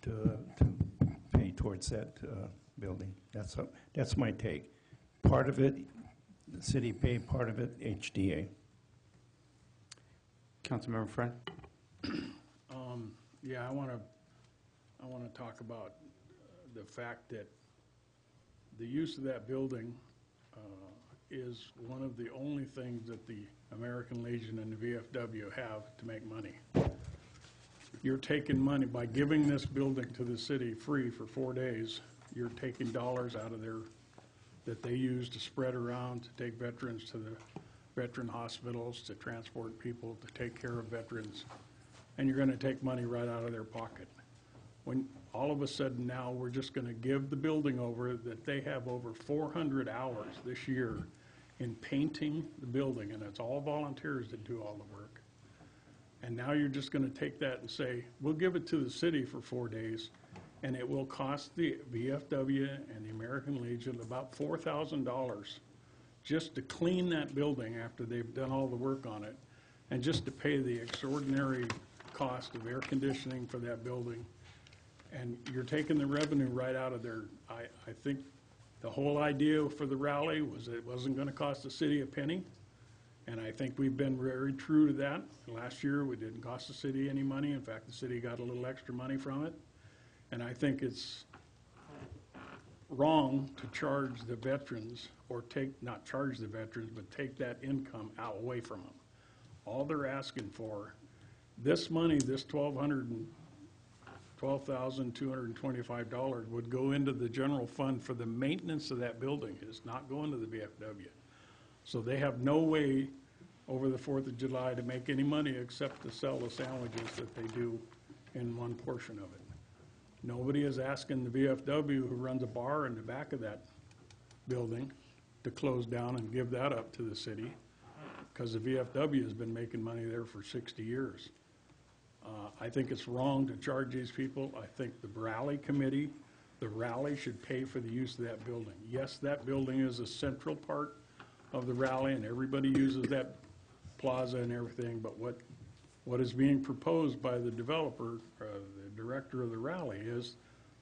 to pay towards that building. That's my take. Part of it, the city pay, part of it, HDA. Councilmember Friend. Yeah, I want to talk about the fact that the use of that building is one of the only things that the American Legion and the VFW have to make money. You're taking money by giving this building to the city free for 4 days. You're taking dollars out of there that they use to spread around, to take veterans to the veteran hospitals, to transport people, to take care of veterans. and you're going to take money right out of their pocket. When all of a sudden now we're just going to give the building over, that they have over 400 hours this year in painting the building, and it's all volunteers that do all the work. And now you're just going to take that and say, we'll give it to the city for 4 days, and it will cost the VFW and the American Legion about $4,000 just to clean that building after they've done all the work on it, and just to pay the extraordinary cost of air conditioning for that building. And you're taking the revenue right out of there. I think the whole idea for the rally was that it wasn't going to cost the city a penny, and I think we've been very true to that. Last year, it didn't cost the city any money. In fact, the city got a little extra money from it. And I think it's wrong to charge the veterans, or not charge the veterans, but take that income out away from them. All they're asking for, this money, this $12,225 would go into the general fund for the maintenance of that building. It's not going to the VFW. So they have no way over the 4th of July to make any money except to sell the sandwiches that they do in one portion of it. Nobody is asking the VFW, who runs a bar in the back of that building, to close down and give that up to the city, because the VFW has been making money there for 60 years. I think it's wrong to charge these people. I think the rally committee, the rally should pay for the use of that building. Yes, that building is a central part of the rally, and everybody uses that plaza and everything, but what is being proposed by the developer, the director of the rally, is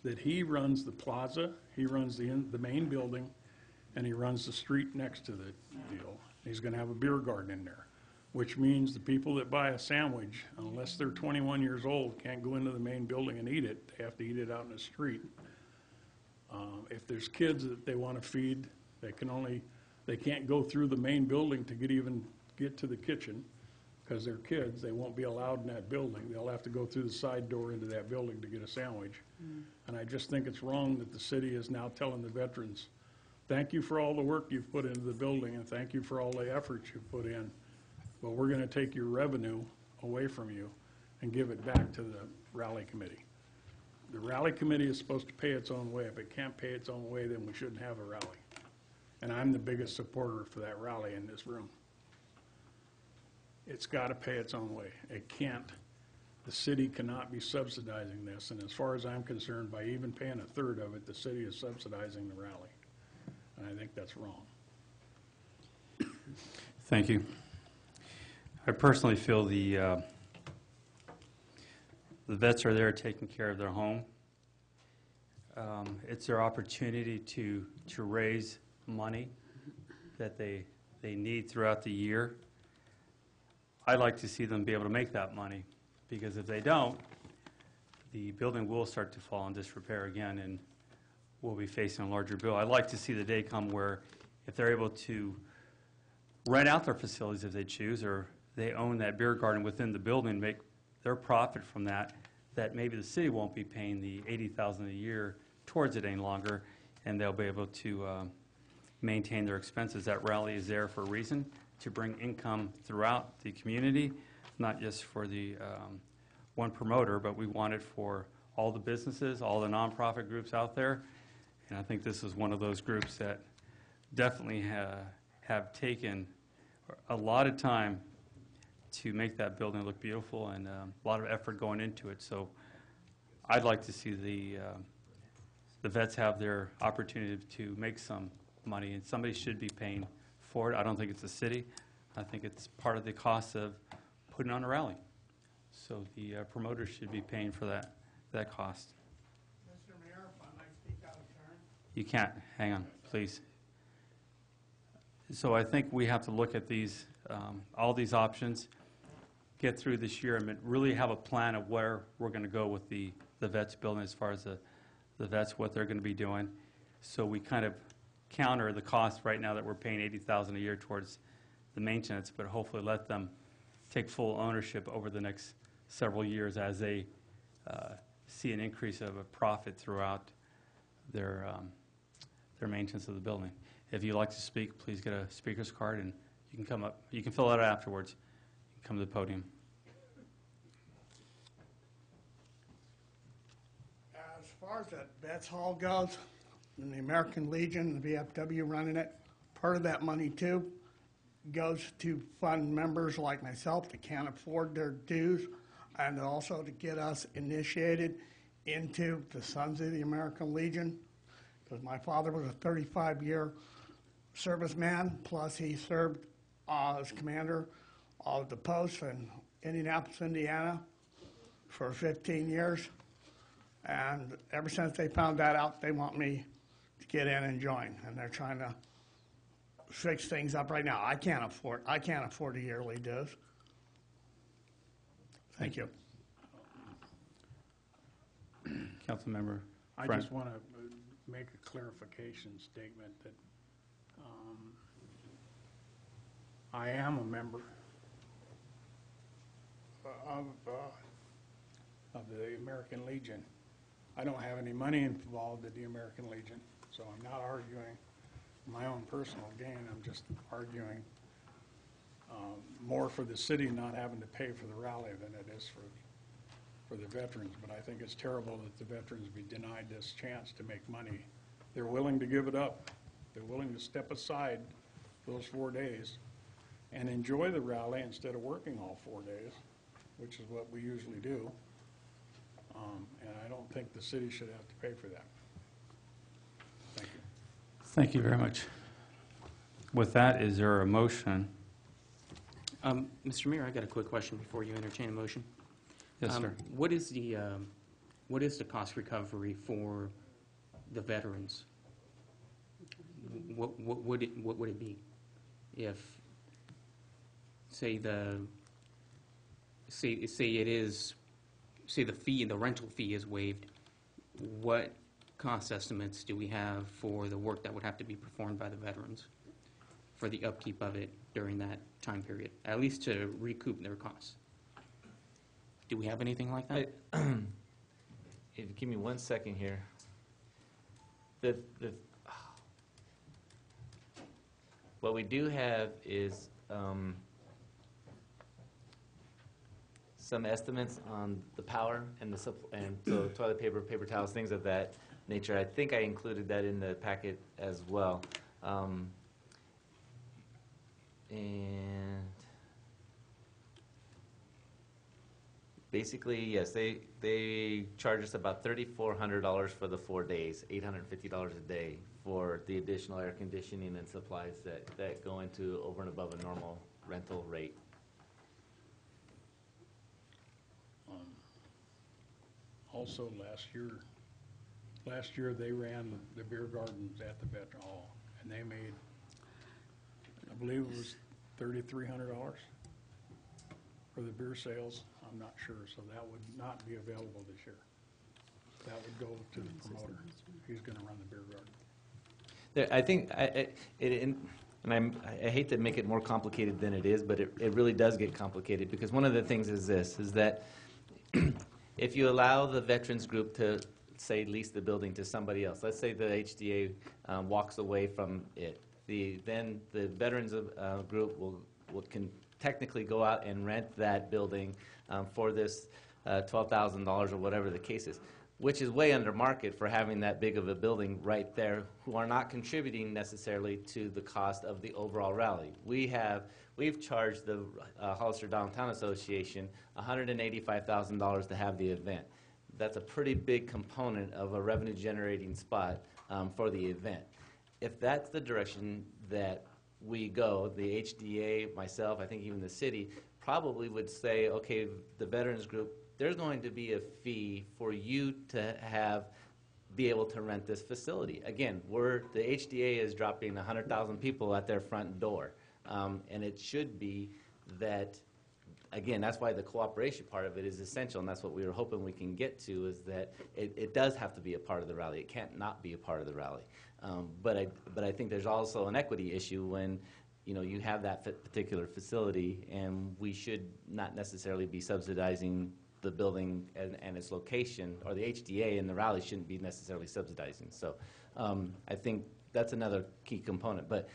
that he runs the plaza, he runs the main building, and he runs the street next to the deal. He's going to have a beer garden in there, which means the people that buy a sandwich, unless they're 21 years old, can't go into the main building and eat it. They have to eat it out in the street. If there's kids that they want to feed, they can't go through the main building to get to the kitchen, because they're kids. They won't be allowed in that building. They'll have to go through the side door into that building to get a sandwich. And I just think it's wrong that the city is now telling the veterans, thank you for all the work you've put into the building, and thank you for all the efforts you've put in, but we're going to take your revenue away from you and give it back to the rally committee. The rally committee is supposed to pay its own way. If it can't pay its own way, then we shouldn't have a rally. And I'm the biggest supporter for that rally in this room. It's got to pay its own way. It can't. The city cannot be subsidizing this, and as far as I'm concerned, by even paying a third of it, the city is subsidizing the rally. And I think that's wrong. Thank you. I personally feel the vets are there taking care of their home. It's their opportunity to raise money that they need throughout the year. I'd like to see them be able to make that money, because if they don't, the building will start to fall in disrepair again, and we'll be facing a larger bill. I'd like to see the day come where if they're able to rent out their facilities if they choose, or they own that beer garden within the building, make their profit from that, that maybe the city won't be paying the $80,000 a year towards it any longer, and they'll be able to maintain their expenses. That rally is there for a reason, to bring income throughout the community, not just for the one promoter, but we want it for all the businesses, all the nonprofit groups out there. And I think this is one of those groups that definitely have taken a lot of time to make that building look beautiful, and a lot of effort going into it. So I'd like to see the vets have their opportunity to make some money, and somebody should be paying for it. I don't think it's the city. I think it's part of the cost of putting on a rally. So the promoters should be paying for that cost. Mr. Mayor, if I might speak out of turn. You can't. Hang on, please. So I think we have to look at these, all these options, get through this year, and really have a plan of where we're going to go with the vets building as far as the vets, what they're going to be doing. So we kind of counter the cost right now that we're paying $80,000 a year towards the maintenance, but hopefully let them take full ownership over the next several years as they see an increase of a profit throughout their maintenance of the building. If you'd like to speak, please get a speaker's card, and you can come up. You can fill it out afterwards. You can come to the podium. far as that Vets Hall goes, and the American Legion, the VFW running it, part of that money too goes to fund members like myself that can't afford their dues, and also to get us initiated into the Sons of the American Legion, because my father was a 35-year serviceman, plus he served as commander of the post in Indianapolis, Indiana for 15 years. And ever since they found that out, they want me to get in and join, and they're trying to fix things up right now. I can't afford a yearly dues. Thank you. Councilmember I Friend. just want to make a clarification statement that I am a member of the American Legion. I don't have any money involved in the American Legion, so I'm not arguing my own personal gain. I'm just arguing more for the city not having to pay for the rally than it is for the veterans. But I think it's terrible that the veterans be denied this chance to make money. They're willing to give it up. They're willing to step aside those 4 days and enjoy the rally instead of working all 4 days, which is what we usually do. And I don't think the city should have to pay for that. Thank you. Thank you very much. With that, is there a motion? Mr. Mayor, I got a quick question before you entertain a motion. Yes, sir. What is the cost recovery for the veterans? What would it be if, say the rental fee is waived? What cost estimates do we have for the work that would have to be performed by the veterans for the upkeep of it during that time period, at least to recoup their costs? Do we have anything like that? If you give me 1 second here. What we do have is some estimates on the power and so toilet paper, paper towels, things of that nature. I think I included that in the packet as well. And basically, yes, they charge us about $3,400 for the 4 days, $850 a day for the additional air conditioning and supplies that go into over and above a normal rental rate. Also, last year they ran the beer gardens at the Veteran Hall, and they made, I believe it was $3,300 for the beer sales. I'm not sure, so that would not be available this year. That would go to the promoter. He's going to run the beer garden. I think, I hate to make it more complicated than it is, but it really does get complicated, because one of the things is this, is that if you allow the veterans group to, say, lease the building to somebody else, let's say the HDA walks away from it, then the veterans group can technically go out and rent that building for this $12,000 or whatever the case is, which is way under market for having that big of a building right there, who are not contributing necessarily to the cost of the overall rally. We've charged the Hollister Downtown Association $185,000 to have the event. That's a pretty big component of a revenue-generating spot for the event. If that's the direction that we go, the HDA, myself, I think even the city, probably would say, okay, the veterans group, there's going to be a fee for you to be able to rent this facility. Again, the HDA is dropping 100,000 people at their front door. And it should be that, again, that's why the cooperation part of it is essential, and that's what we were hoping we can get to, is that it does have to be a part of the rally. It can't not be a part of the rally. But I think there's also an equity issue when you have that particular facility, and we should not necessarily be subsidizing the building and its location, or the HDA and the rally shouldn't be necessarily subsidizing. So I think that's another key component. But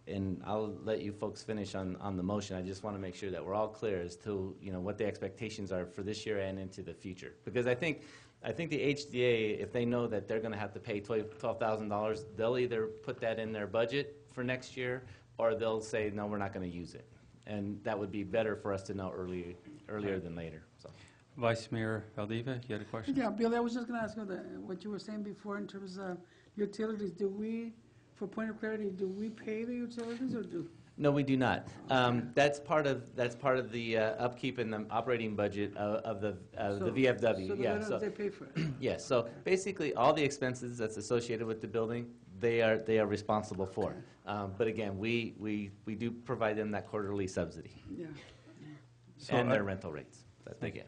and I'll let you folks finish on the motion. I just want to make sure that we're all clear as to what the expectations are for this year and into the future. Because I think I think the HDA, if they know that they're going to have to pay $12,000, they'll either put that in their budget for next year, or they'll say, no, we're not going to use it. And that would be better for us to know earlier than later. So. Vice Mayor Valdeva, you had a question? Yeah, Billy, I was just going to ask you what you were saying before in terms of utilities. Do we, for point of clarity, do we pay the utilities or do? No, we do not. That's part of the upkeep and the operating budget of the VFW. So Yeah, they pay for it? yes. So basically, all the expenses that's associated with the building, they are responsible for. But again, we do provide them that quarterly subsidy. Yeah. So And their rental rates. That's again.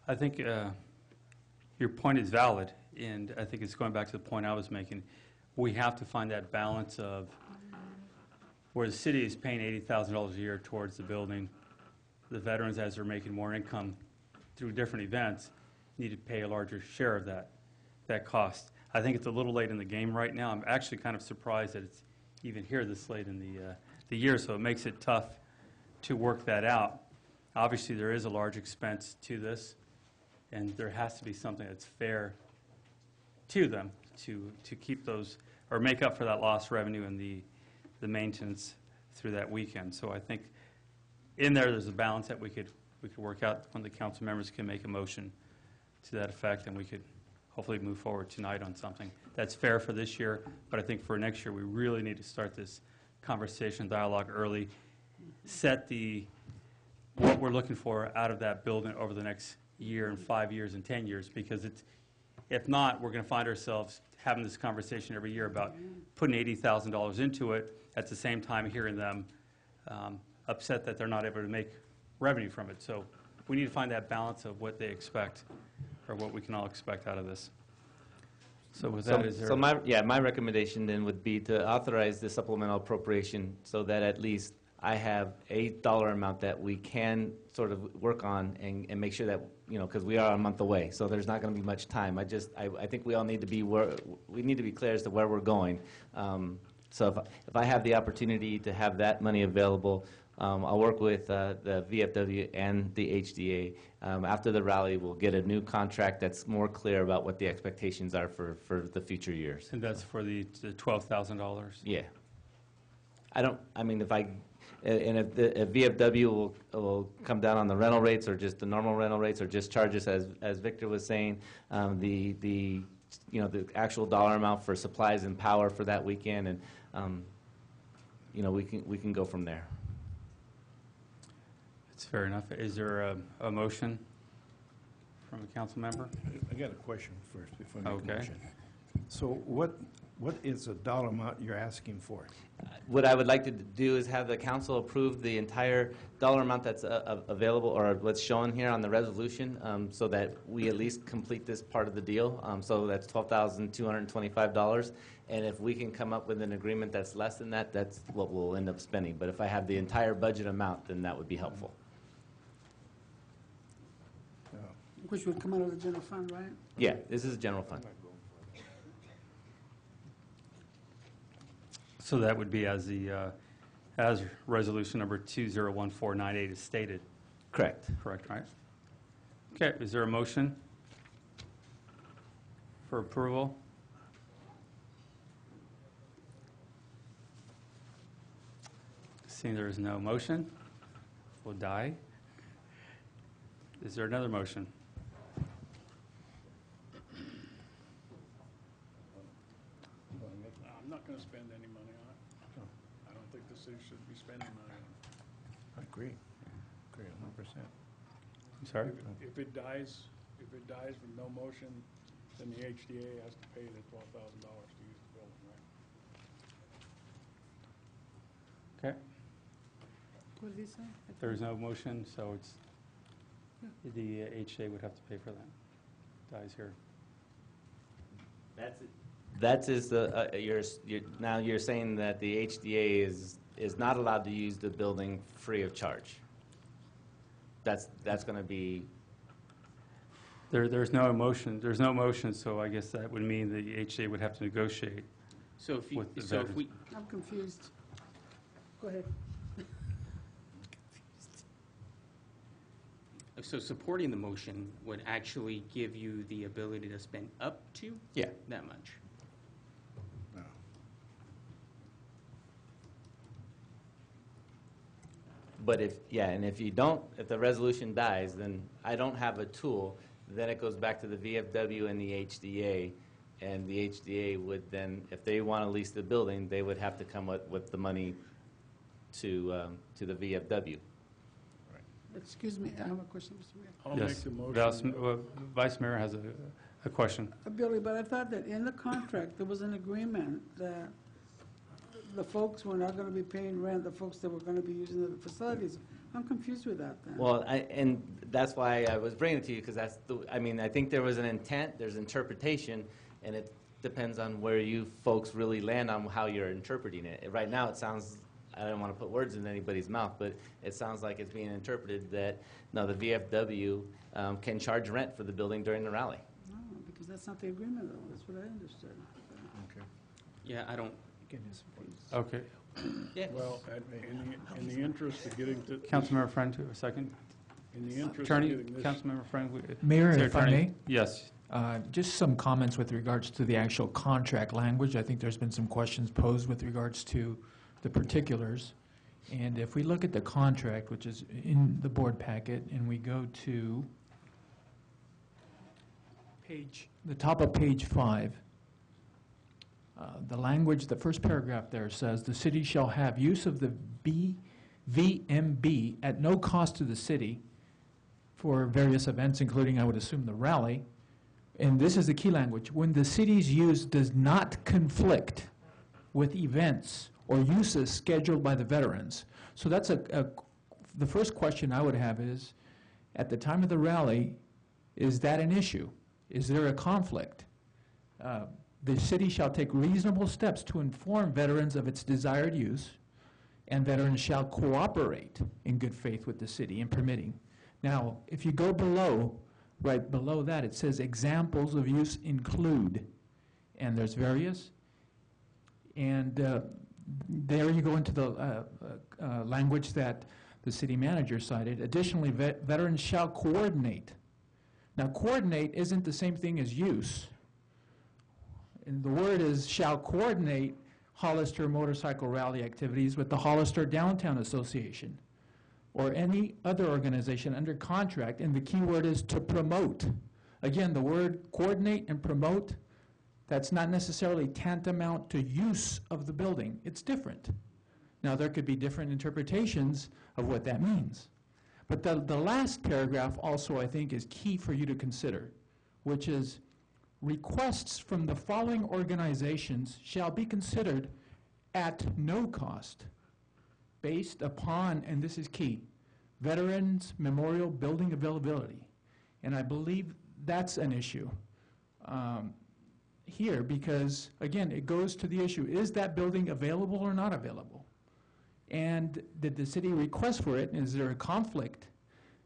I think your point is valid, and I think it's going back to the point I was making. We have to find that balance of where the city is paying $80,000 a year towards the building. The veterans, as they're making more income through different events, need to pay a larger share of that cost. I think it's a little late in the game right now. I'm actually kind of surprised that it's even here this late in the year, so it makes it tough to work that out. Obviously, there is a large expense to this, and there has to be something that's fair to them to keep those, or make up for that lost revenue and the maintenance through that weekend. So I think in there's a balance that we could work out when the council members can make a motion to that effect, and we could hopefully move forward tonight on something that's fair for this year. But I think for next year, we really need to start this conversation, dialogue early, set what we're looking for out of that building over the next year and 5 years and 10 years, because if not, we're going to find ourselves having this conversation every year about putting $80,000 into it, at the same time hearing them upset that they're not able to make revenue from it. So we need to find that balance of what they expect, or what we can all expect out of this. So with that, is there... So my recommendation then would be to authorize the supplemental appropriation so that at least I have a dollar amount that we can sort of work on and make sure that, because we are a month away, so there's not going to be much time. I think we all need to be clear as to where we're going. So if I have the opportunity to have that money available, I'll work with the VFW and the HDA. After the rally, we'll get a new contract that's more clear about what the expectations are for the future years. And that's for the $12,000? Yeah. If the VFW will come down on the rental rates, or just the normal rental rates, or just charge us, as Victor was saying, the actual dollar amount for supplies and power for that weekend, and we can go from there. It's fair enough. Is there a motion from a council member? I got a question first before I make a Okay. motion. So what is the dollar amount you're asking for? What I would like to do is have the council approve the entire dollar amount that's available, or what's shown here on the resolution, so that we at least complete this part of the deal. So that's $12,225. And if we can come up with an agreement that's less than that, that's what we'll end up spending. But if I have the entire budget amount, then that would be helpful. Which would come out of the general fund, right? Yeah, this is a general fund. So that would be as resolution number 201498 is stated. Correct. Correct, right? Okay, is there a motion for approval? Seeing there is no motion, we'll die. Is there another motion? I'm not going to spend any money on it. I don't think the city should be spending money on it. I agree 100%. I'm sorry? If it dies with no motion, then the HDA has to pay the $12,000 to use the building, right? Okay, What did he say? there's no motion, so it's, the HA would have to pay for that. Dies here. Now you're saying that the HDA is not allowed to use the building free of charge. That's going to be... There's no motion, so I guess that would mean the HA would have to negotiate with the veterans. I'm confused. Go ahead. So supporting the motion would actually give you the ability to spend up to Yeah. that much. But and if you don't, if the resolution dies, then I don't have a tool, then it goes back to the VFW and the HDA, and the HDA would then, if they want to lease the building, they would have to come up with the money to the VFW. Excuse me, I have a question, Mr. Mayor. I'll make the motion. Vice Mayor has a question. Billy, but I thought that in the contract, there was an agreement that the folks were not going to be paying rent, the folks that were going to be using the facilities. I'm confused with that then. Well, and that's why I was bringing it to you, because that's I think there was an intent, there's interpretation, and it depends on where you folks really land on how you're interpreting it. Right now, it sounds, I don't want to put words in anybody's mouth, but it sounds like it's being interpreted that, no, the VFW can charge rent for the building during the rally. No, because that's not the agreement, though. That's what I understood. Okay. Yeah, I don't. Okay. Yeah. Well, in the interest of getting to. Councilmember Friend, a second. In the interest of Attorney, getting this. Councilmember Friend. Mayor, Is there if I attorney? may? Yes. Just some comments with regards to the actual contract language. I think there's been some questions posed with regards to the particulars. And if we look at the contract, which is in the board packet, and we go to the top of page 5, the language, the first paragraph there says, "The city shall have use of the VMB at no cost to the city for various events, including, I would assume, the rally." And this is the key language: when the city's use does not conflict with events or uses scheduled by the veterans. So that's the first question I would have is, at the time of the rally, is that an issue? Is there a conflict? The city shall take reasonable steps to inform veterans of its desired use, and veterans shall cooperate in good faith with the city in permitting. Now, if you go below, right below that, it says examples of use include, and there's various, and there you go into the language that the city manager cited. Additionally, veterans shall coordinate. Now, coordinate isn't the same thing as use. And the word is shall coordinate Hollister motorcycle rally activities with the Hollister Downtown Association or any other organization under contract, and the key word is to promote. Again, the word coordinate and promote, that's not necessarily tantamount to use of the building. It's different. Now, there could be different interpretations of what that means. But the last paragraph also, I think, is key for you to consider, which is requests from the following organizations shall be considered at no cost based upon, and this is key, Veterans Memorial Building availability. And I believe that's an issue here because, again, it goes to the issue, is that building available or not available? And did the city request for it? Is there a conflict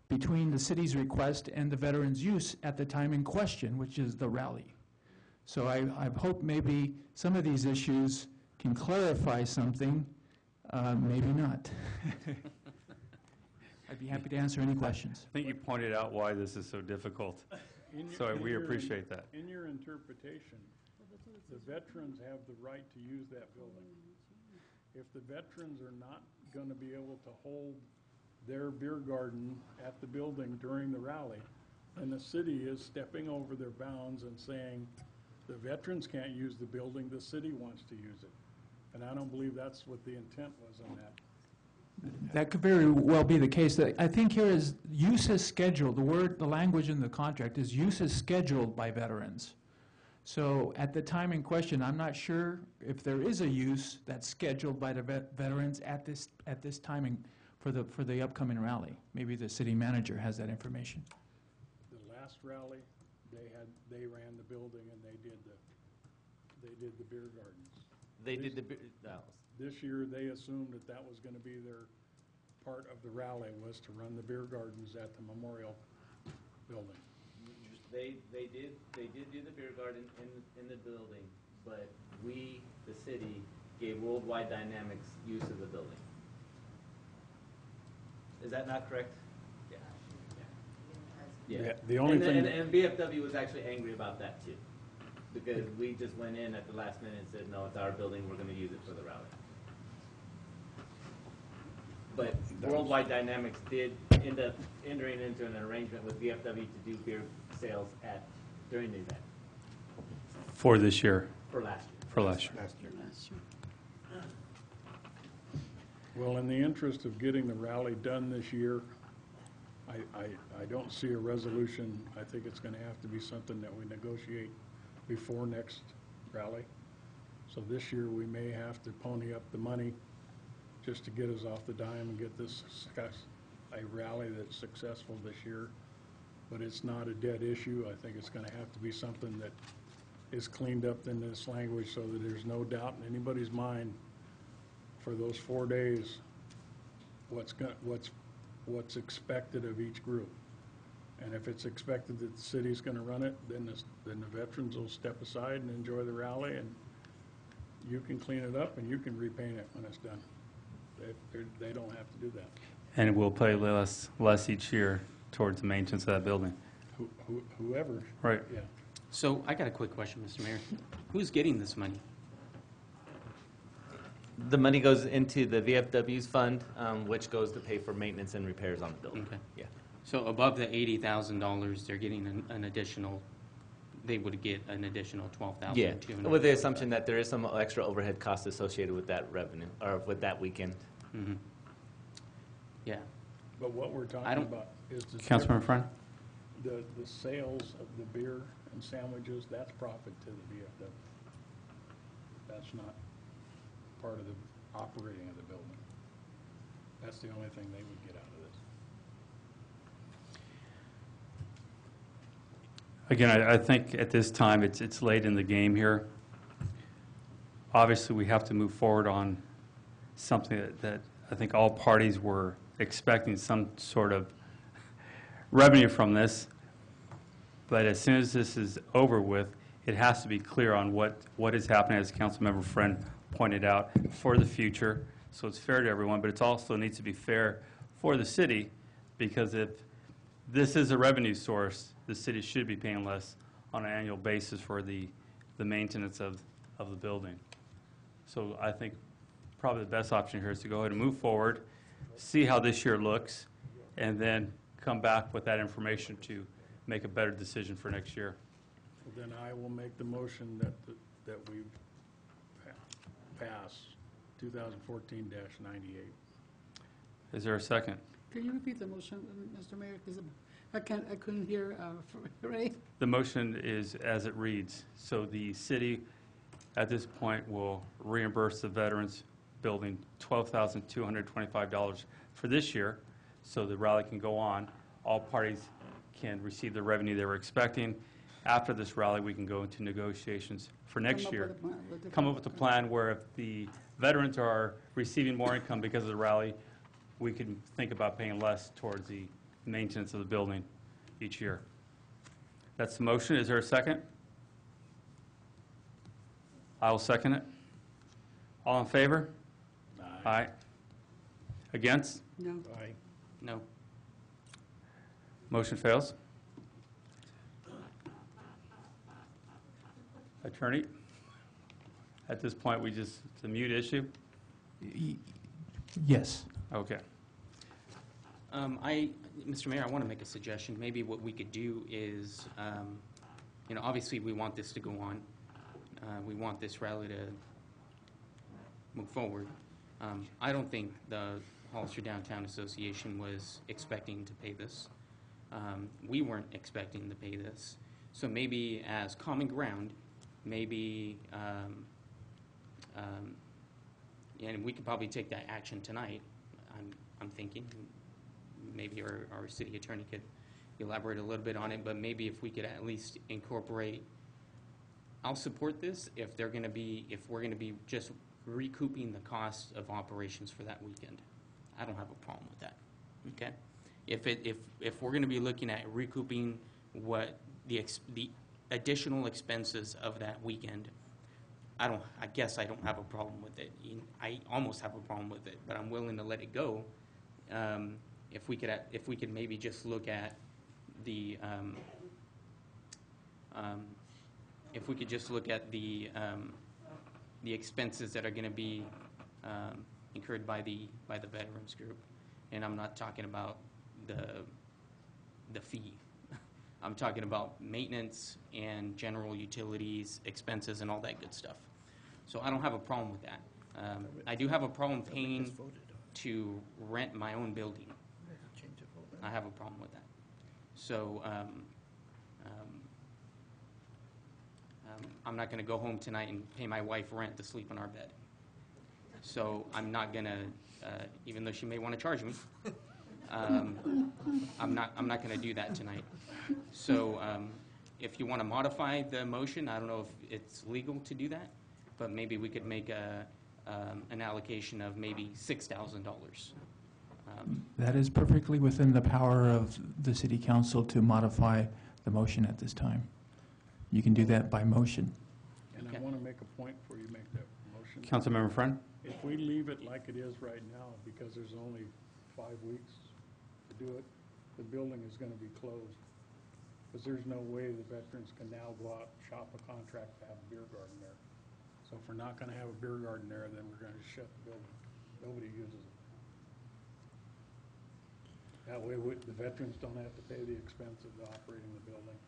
between the city's request and the veterans' use at the time in question, which is the rally? So I hope maybe some of these issues can clarify something, maybe not. I'd be happy to answer any questions. I think you pointed out why this is so difficult. So we appreciate that. In your interpretation, the veterans have the right to use that building. If the veterans are not going to be able to hold their beer garden at the building during the rally, then the city is stepping over their bounds and saying, the veterans can't use the building, the city wants to use it. And I don't believe that's what the intent was on that. That could very well be the case. I think here is use is scheduled. The language in the contract is use is scheduled by veterans. So at the time in question, I'm not sure if there is a use that's scheduled by the veterans at this timing for the upcoming rally. Maybe the city manager has that information. The last rally, they ran the building and they did the beer gardens. They did the This year, they assumed that was going to be their part of the rally, was to run the beer gardens at the memorial building. They did do the beer garden in the building, but we, the city, gave Worldwide Dynamics use of the building. Is that not correct? Yeah. Yeah. The only and, thing. And VFW was actually angry about that too, because we just went in at the last minute and said, no, it's our building, we're going to use it for the rally. But Worldwide Dynamics did end up entering into an arrangement with VFW to do beer sales during the event. For this year. For last year. For last year. Well, in the interest of getting the rally done this year, I don't see a resolution. I think it's going to have to be something that we negotiate before next rally. So this year, we may have to pony up the money just to get us off the dime and get this a rally that's successful this year. But it's not a dead issue. I think it's going to have to be something that is cleaned up in this language so that there's no doubt in anybody's mind for those 4 days what's expected of each group. And if it's expected that the city's going to run it, then the veterans will step aside and enjoy the rally, and you can clean it up and you can repaint it when it's done. They don't have to do that. And we'll pay less each year towards the maintenance of that building. Whoever. Right. Yeah. So I got a quick question, Mr. Mayor. Who's getting this money? The money goes into the VFW's fund, which goes to pay for maintenance and repairs on the building. Okay. Yeah. So above the $80,000, they're getting an additional, they would get an additional $12,200. Yeah, with the assumption that there is some extra overhead costs associated with that revenue, or with that weekend. Mm-hmm. Yeah. But what we're talking about is the Councilmember Friend? the sales of the beer and sandwiches, that's profit to the VFW. That's not part of the operating of the building. That's the only thing they would get out of this. Again, I think at this time, it's late in the game here. Obviously, we have to move forward on something that I think all parties were expecting some sort of revenue from this. But as soon as this is over with, it has to be clear on what is happening, as Councilmember Friend pointed out, for the future. So it's fair to everyone, but it also needs to be fair for the city, because if this is a revenue source, the city should be paying less on an annual basis for the maintenance of the building. So I think probably the best option here is to go ahead and move forward, see how this year looks, and then come back with that information to make a better decision for next year. Well, then I will make the motion that we pass 2014-98. Is there a second? Can you repeat the motion, Mr. Mayor? Because I couldn't hear Ray. The motion is as it reads. So the city, at this point, will reimburse the Veterans Building $12,225 for this year, so the rally can go on. All parties can receive the revenue they were expecting. After this rally, we can go into negotiations for next year. Come up with a plan where if the veterans are receiving more income because of the rally, we can think about paying less towards the maintenance of the building each year. That's the motion. Is there a second? I will second it. All in favor? Aye. Against? No. Aye. No. Motion fails. Attorney? At this point, it's a mute issue? Yes. Okay. Mr. Mayor, I want to make a suggestion. Maybe what we could do is, obviously we want this to go on. We want this rally to move forward. I don't think the Hollister Downtown Association was expecting to pay this. We weren't expecting to pay this. So maybe as common ground, maybe, and we could probably take that action tonight, I'm thinking. Maybe our city attorney could elaborate a little bit on it, but maybe if we could at least incorporate, I'll support this if we're going to be just recouping the cost of operations for that weekend. I don't have a problem with that. Okay? If we're going to be looking at recouping what the additional expenses of that weekend, I guess I don't have a problem with it. I almost have a problem with it, but I'm willing to let it go. If we could maybe just look at if we could just look at the expenses that are going to be incurred by the veterans group, and I'm not talking about the fee. I'm talking about maintenance and general utilities, expenses, and all that good stuff. So I don't have a problem with that. I do have a problem paying to rent my own building. I have a problem with that. So I'm not going to go home tonight and pay my wife rent to sleep in our bed. So I'm not going to, even though she may want to charge me, I'm not going to do that tonight. So if you want to modify the motion, I don't know if it's legal to do that, but maybe we could make an allocation of maybe $6,000. That is perfectly within the power of the city council to modify the motion at this time. You can do that by motion. And I want to make a point before you make that motion. Councilmember Friend? If we leave it like it is right now, because there's only 5 weeks to do it, the building is going to be closed. Because there's no way the veterans can now go out and shop a contract to have a beer garden there. So if we're not going to have a beer garden there, then we're going to shut the building. Nobody uses it. That way, the veterans don't have to pay the expense of operating the building,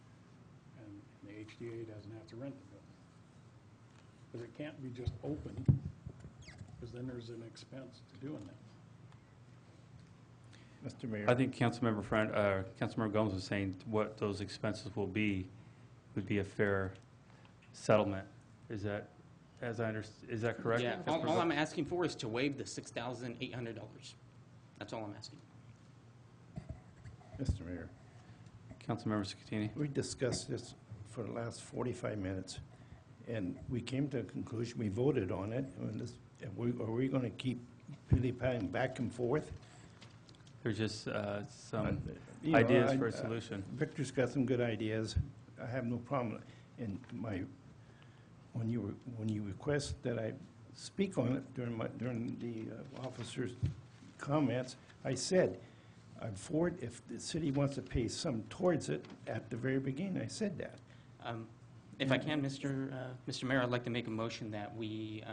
and the HDA doesn't have to rent the building. Because it can't be just open, because then there's an expense to doing that. Mr. Mayor. I think Councilmember Friend, Councilmember Gomes was saying what those expenses will be would be a fair settlement. Is that, as I understand, is that correct? Yeah, all I'm asking for is to waive the $6,800. That's all I'm asking. Mr. Mayor. Councilmember Scatini. We discussed this for the last 45 minutes, and we came to a conclusion. We voted on it. Are we going to keep pity-patting back and forth? There's just some ideas for a solution. Victor's got some good ideas. I have no problem. And when you request that I speak on it during the officers' comments, I said, I'm for it if the city wants to pay some towards it at the very beginning. I said that. If I can, Mr. Mayor, I'd like to make a motion that we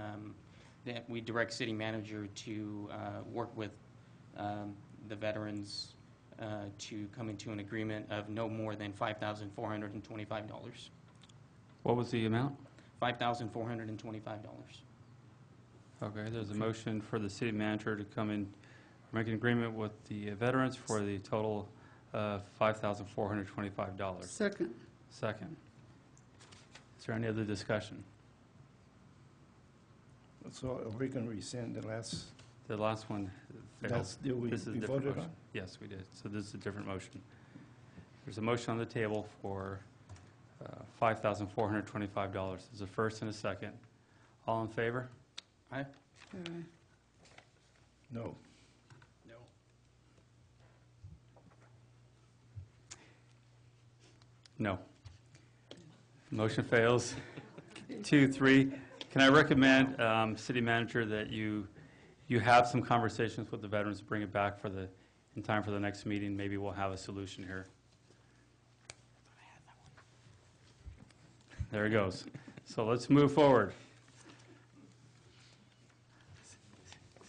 direct city manager to work with the veterans to come into an agreement of no more than $5,425. What was the amount? $5,425. Okay, there's a motion for the city manager to come in, make an agreement with the veterans for the total of $5,425. Second. Second. Is there any other discussion? So are we going to rescind the last? The last one failed. We This is a different voted motion. on? Yes, we did. So this is a different motion. There's a motion on the table for $5,425. There's a first and a second. All in favor? Aye. No. No. No. Motion fails. 2, 3. Can I recommend, city manager, that you have some conversations with the veterans, bring it back in time for the next meeting. Maybe we'll have a solution here. There it goes. So let's move forward.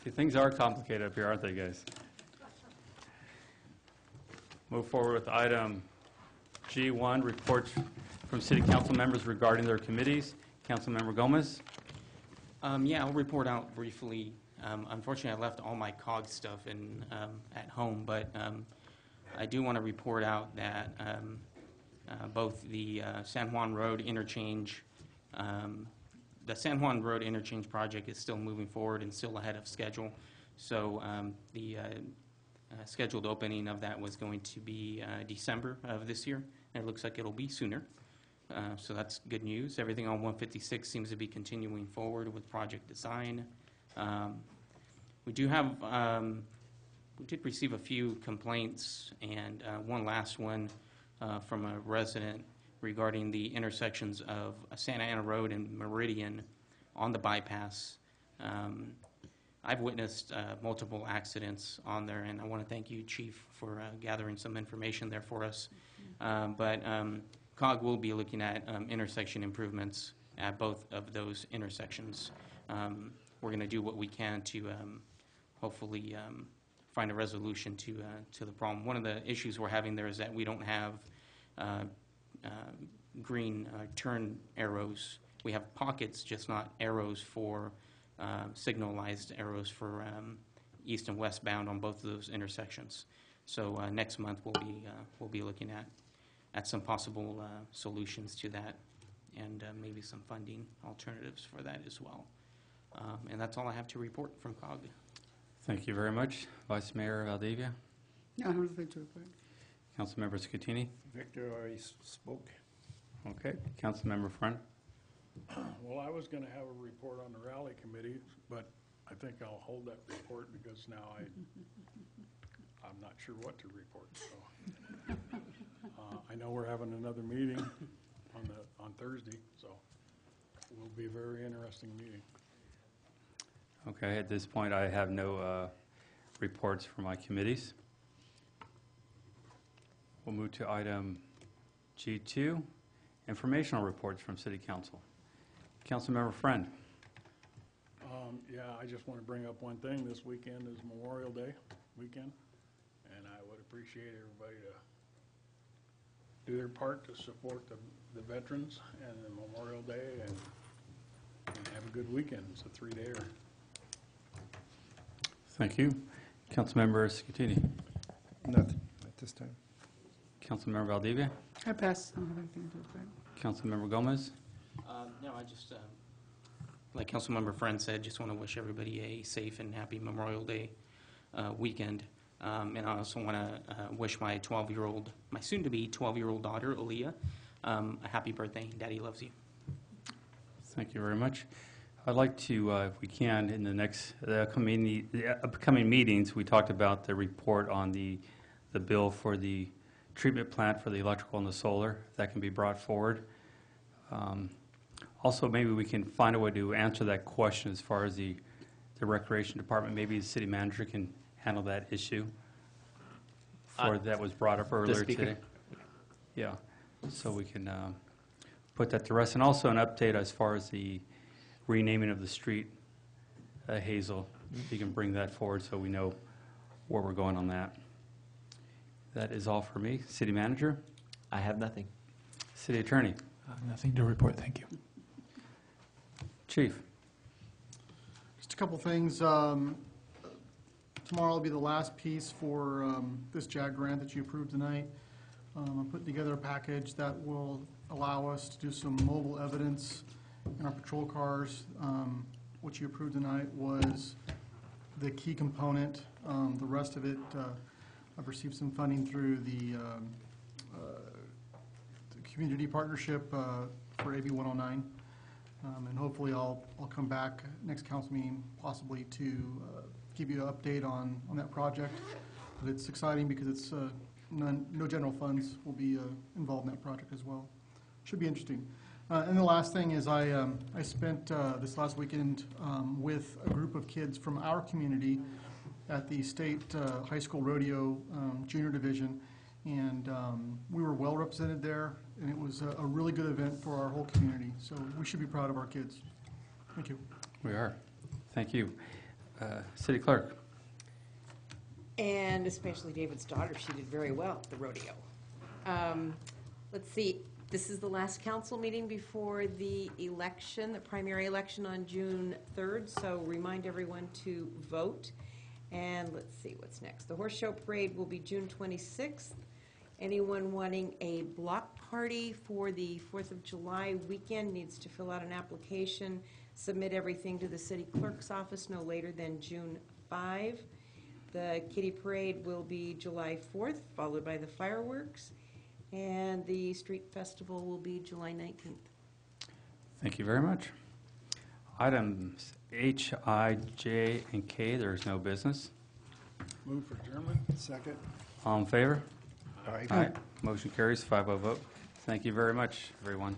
See, things are complicated up here, aren't they, guys? Move forward with item G1, reports from city council members regarding their committees. Councilmember Gomez. Yeah, I'll report out briefly. Unfortunately, I left all my COG stuff at home, but I do want to report out that both the San Juan Road interchange, the San Juan Road interchange project is still moving forward and still ahead of schedule. So the scheduled opening of that was going to be December of this year, and it looks like it'll be sooner. So that's good news. Everything on 156 seems to be continuing forward with project design. We did receive a few complaints, and one last one from a resident regarding the intersections of Santa Ana Road and Meridian on the bypass. I've witnessed multiple accidents on there, and I want to thank you, Chief, for gathering some information there for us. But COG will be looking at intersection improvements at both of those intersections. We're going to do what we can to hopefully find a resolution to the problem. One of the issues we're having there is that we don't have green turn arrows. We have pockets, just not arrows for signalized arrows for east and westbound on both of those intersections. So next month we'll be looking at some possible solutions to that, and maybe some funding alternatives for that as well. And that's all I have to report from COG. Thank you very much. Vice Mayor Valdivia. I have nothing to report. Councilmember Scutini. Victor already spoke. Okay. Councilmember Friend. Well, I was going to have a report on the rally committee, but I think I'll hold that report because now I'm not sure what to report. So I know we're having another meeting on Thursday, so it will be a very interesting meeting. Okay. At this point, I have no reports from my committees. We'll move to item G2, informational reports from City Council. Councilmember Friend. Yeah, I just want to bring up one thing. This weekend is Memorial Day weekend, and I would appreciate everybody to do their part to support the veterans and the Memorial Day and have a good weekend. It's a 3-dayer. Thank you. Councilmember Scutini. Nothing at this time. Councilmember Valdivia. I pass. I don't have anything to report. Councilmember Gomez. No, I just, like Councilmember Friend said, just want to wish everybody a safe and happy Memorial Day weekend. And I also want to wish my soon-to-be 12-year-old daughter, Aaliyah, a happy birthday. Daddy loves you. Thank you very much. I'd like to, if we can, in the upcoming meetings, we talked about the report on the bill for the treatment plant for the electrical and the solar. That can be brought forward. Also, maybe we can find a way to answer that question as far as the recreation department. Maybe the city manager can handle that issue that was brought up earlier today. Yeah, so we can put that to rest. And also an update as far as the renaming of the street, Hazel. You can bring that forward so we know where we're going on that. That is all for me. City manager? I have nothing. City attorney? Nothing to report, thank you. Chief? Just a couple things. Tomorrow will be the last piece for this JAG grant that you approved tonight. I'm putting together a package that will allow us to do some mobile evidence in our patrol cars. What you approved tonight was the key component. The rest of it, I've received some funding through the community partnership for AB 109. And hopefully I'll come back next council meeting possibly to give you an update on that project. But it's exciting because it's no general funds will be involved in that project as well. Should be interesting. And the last thing is I spent this last weekend with a group of kids from our community at the state high school rodeo junior division, and we were well represented there, and it was a really good event for our whole community. So we should be proud of our kids. Thank you. We are. Thank you. City clerk? And especially David's daughter, she did very well at the rodeo. Let's see, this is the last council meeting before the election, the primary election on June 3rd, so remind everyone to vote. And let's see what's next. The horse show parade will be June 26th. Anyone wanting a block party for the 4th of July weekend needs to fill out an application, submit everything to the city clerk's office no later than June 5. The kiddie parade will be July 4th, followed by the fireworks, and the street festival will be July 19th. Thank you very much. Items H, I, J, and K, there is no business. Move for adjournment. Second. All in favor? Aye. Aye. Motion carries 5-0 vote. Thank you very much, everyone.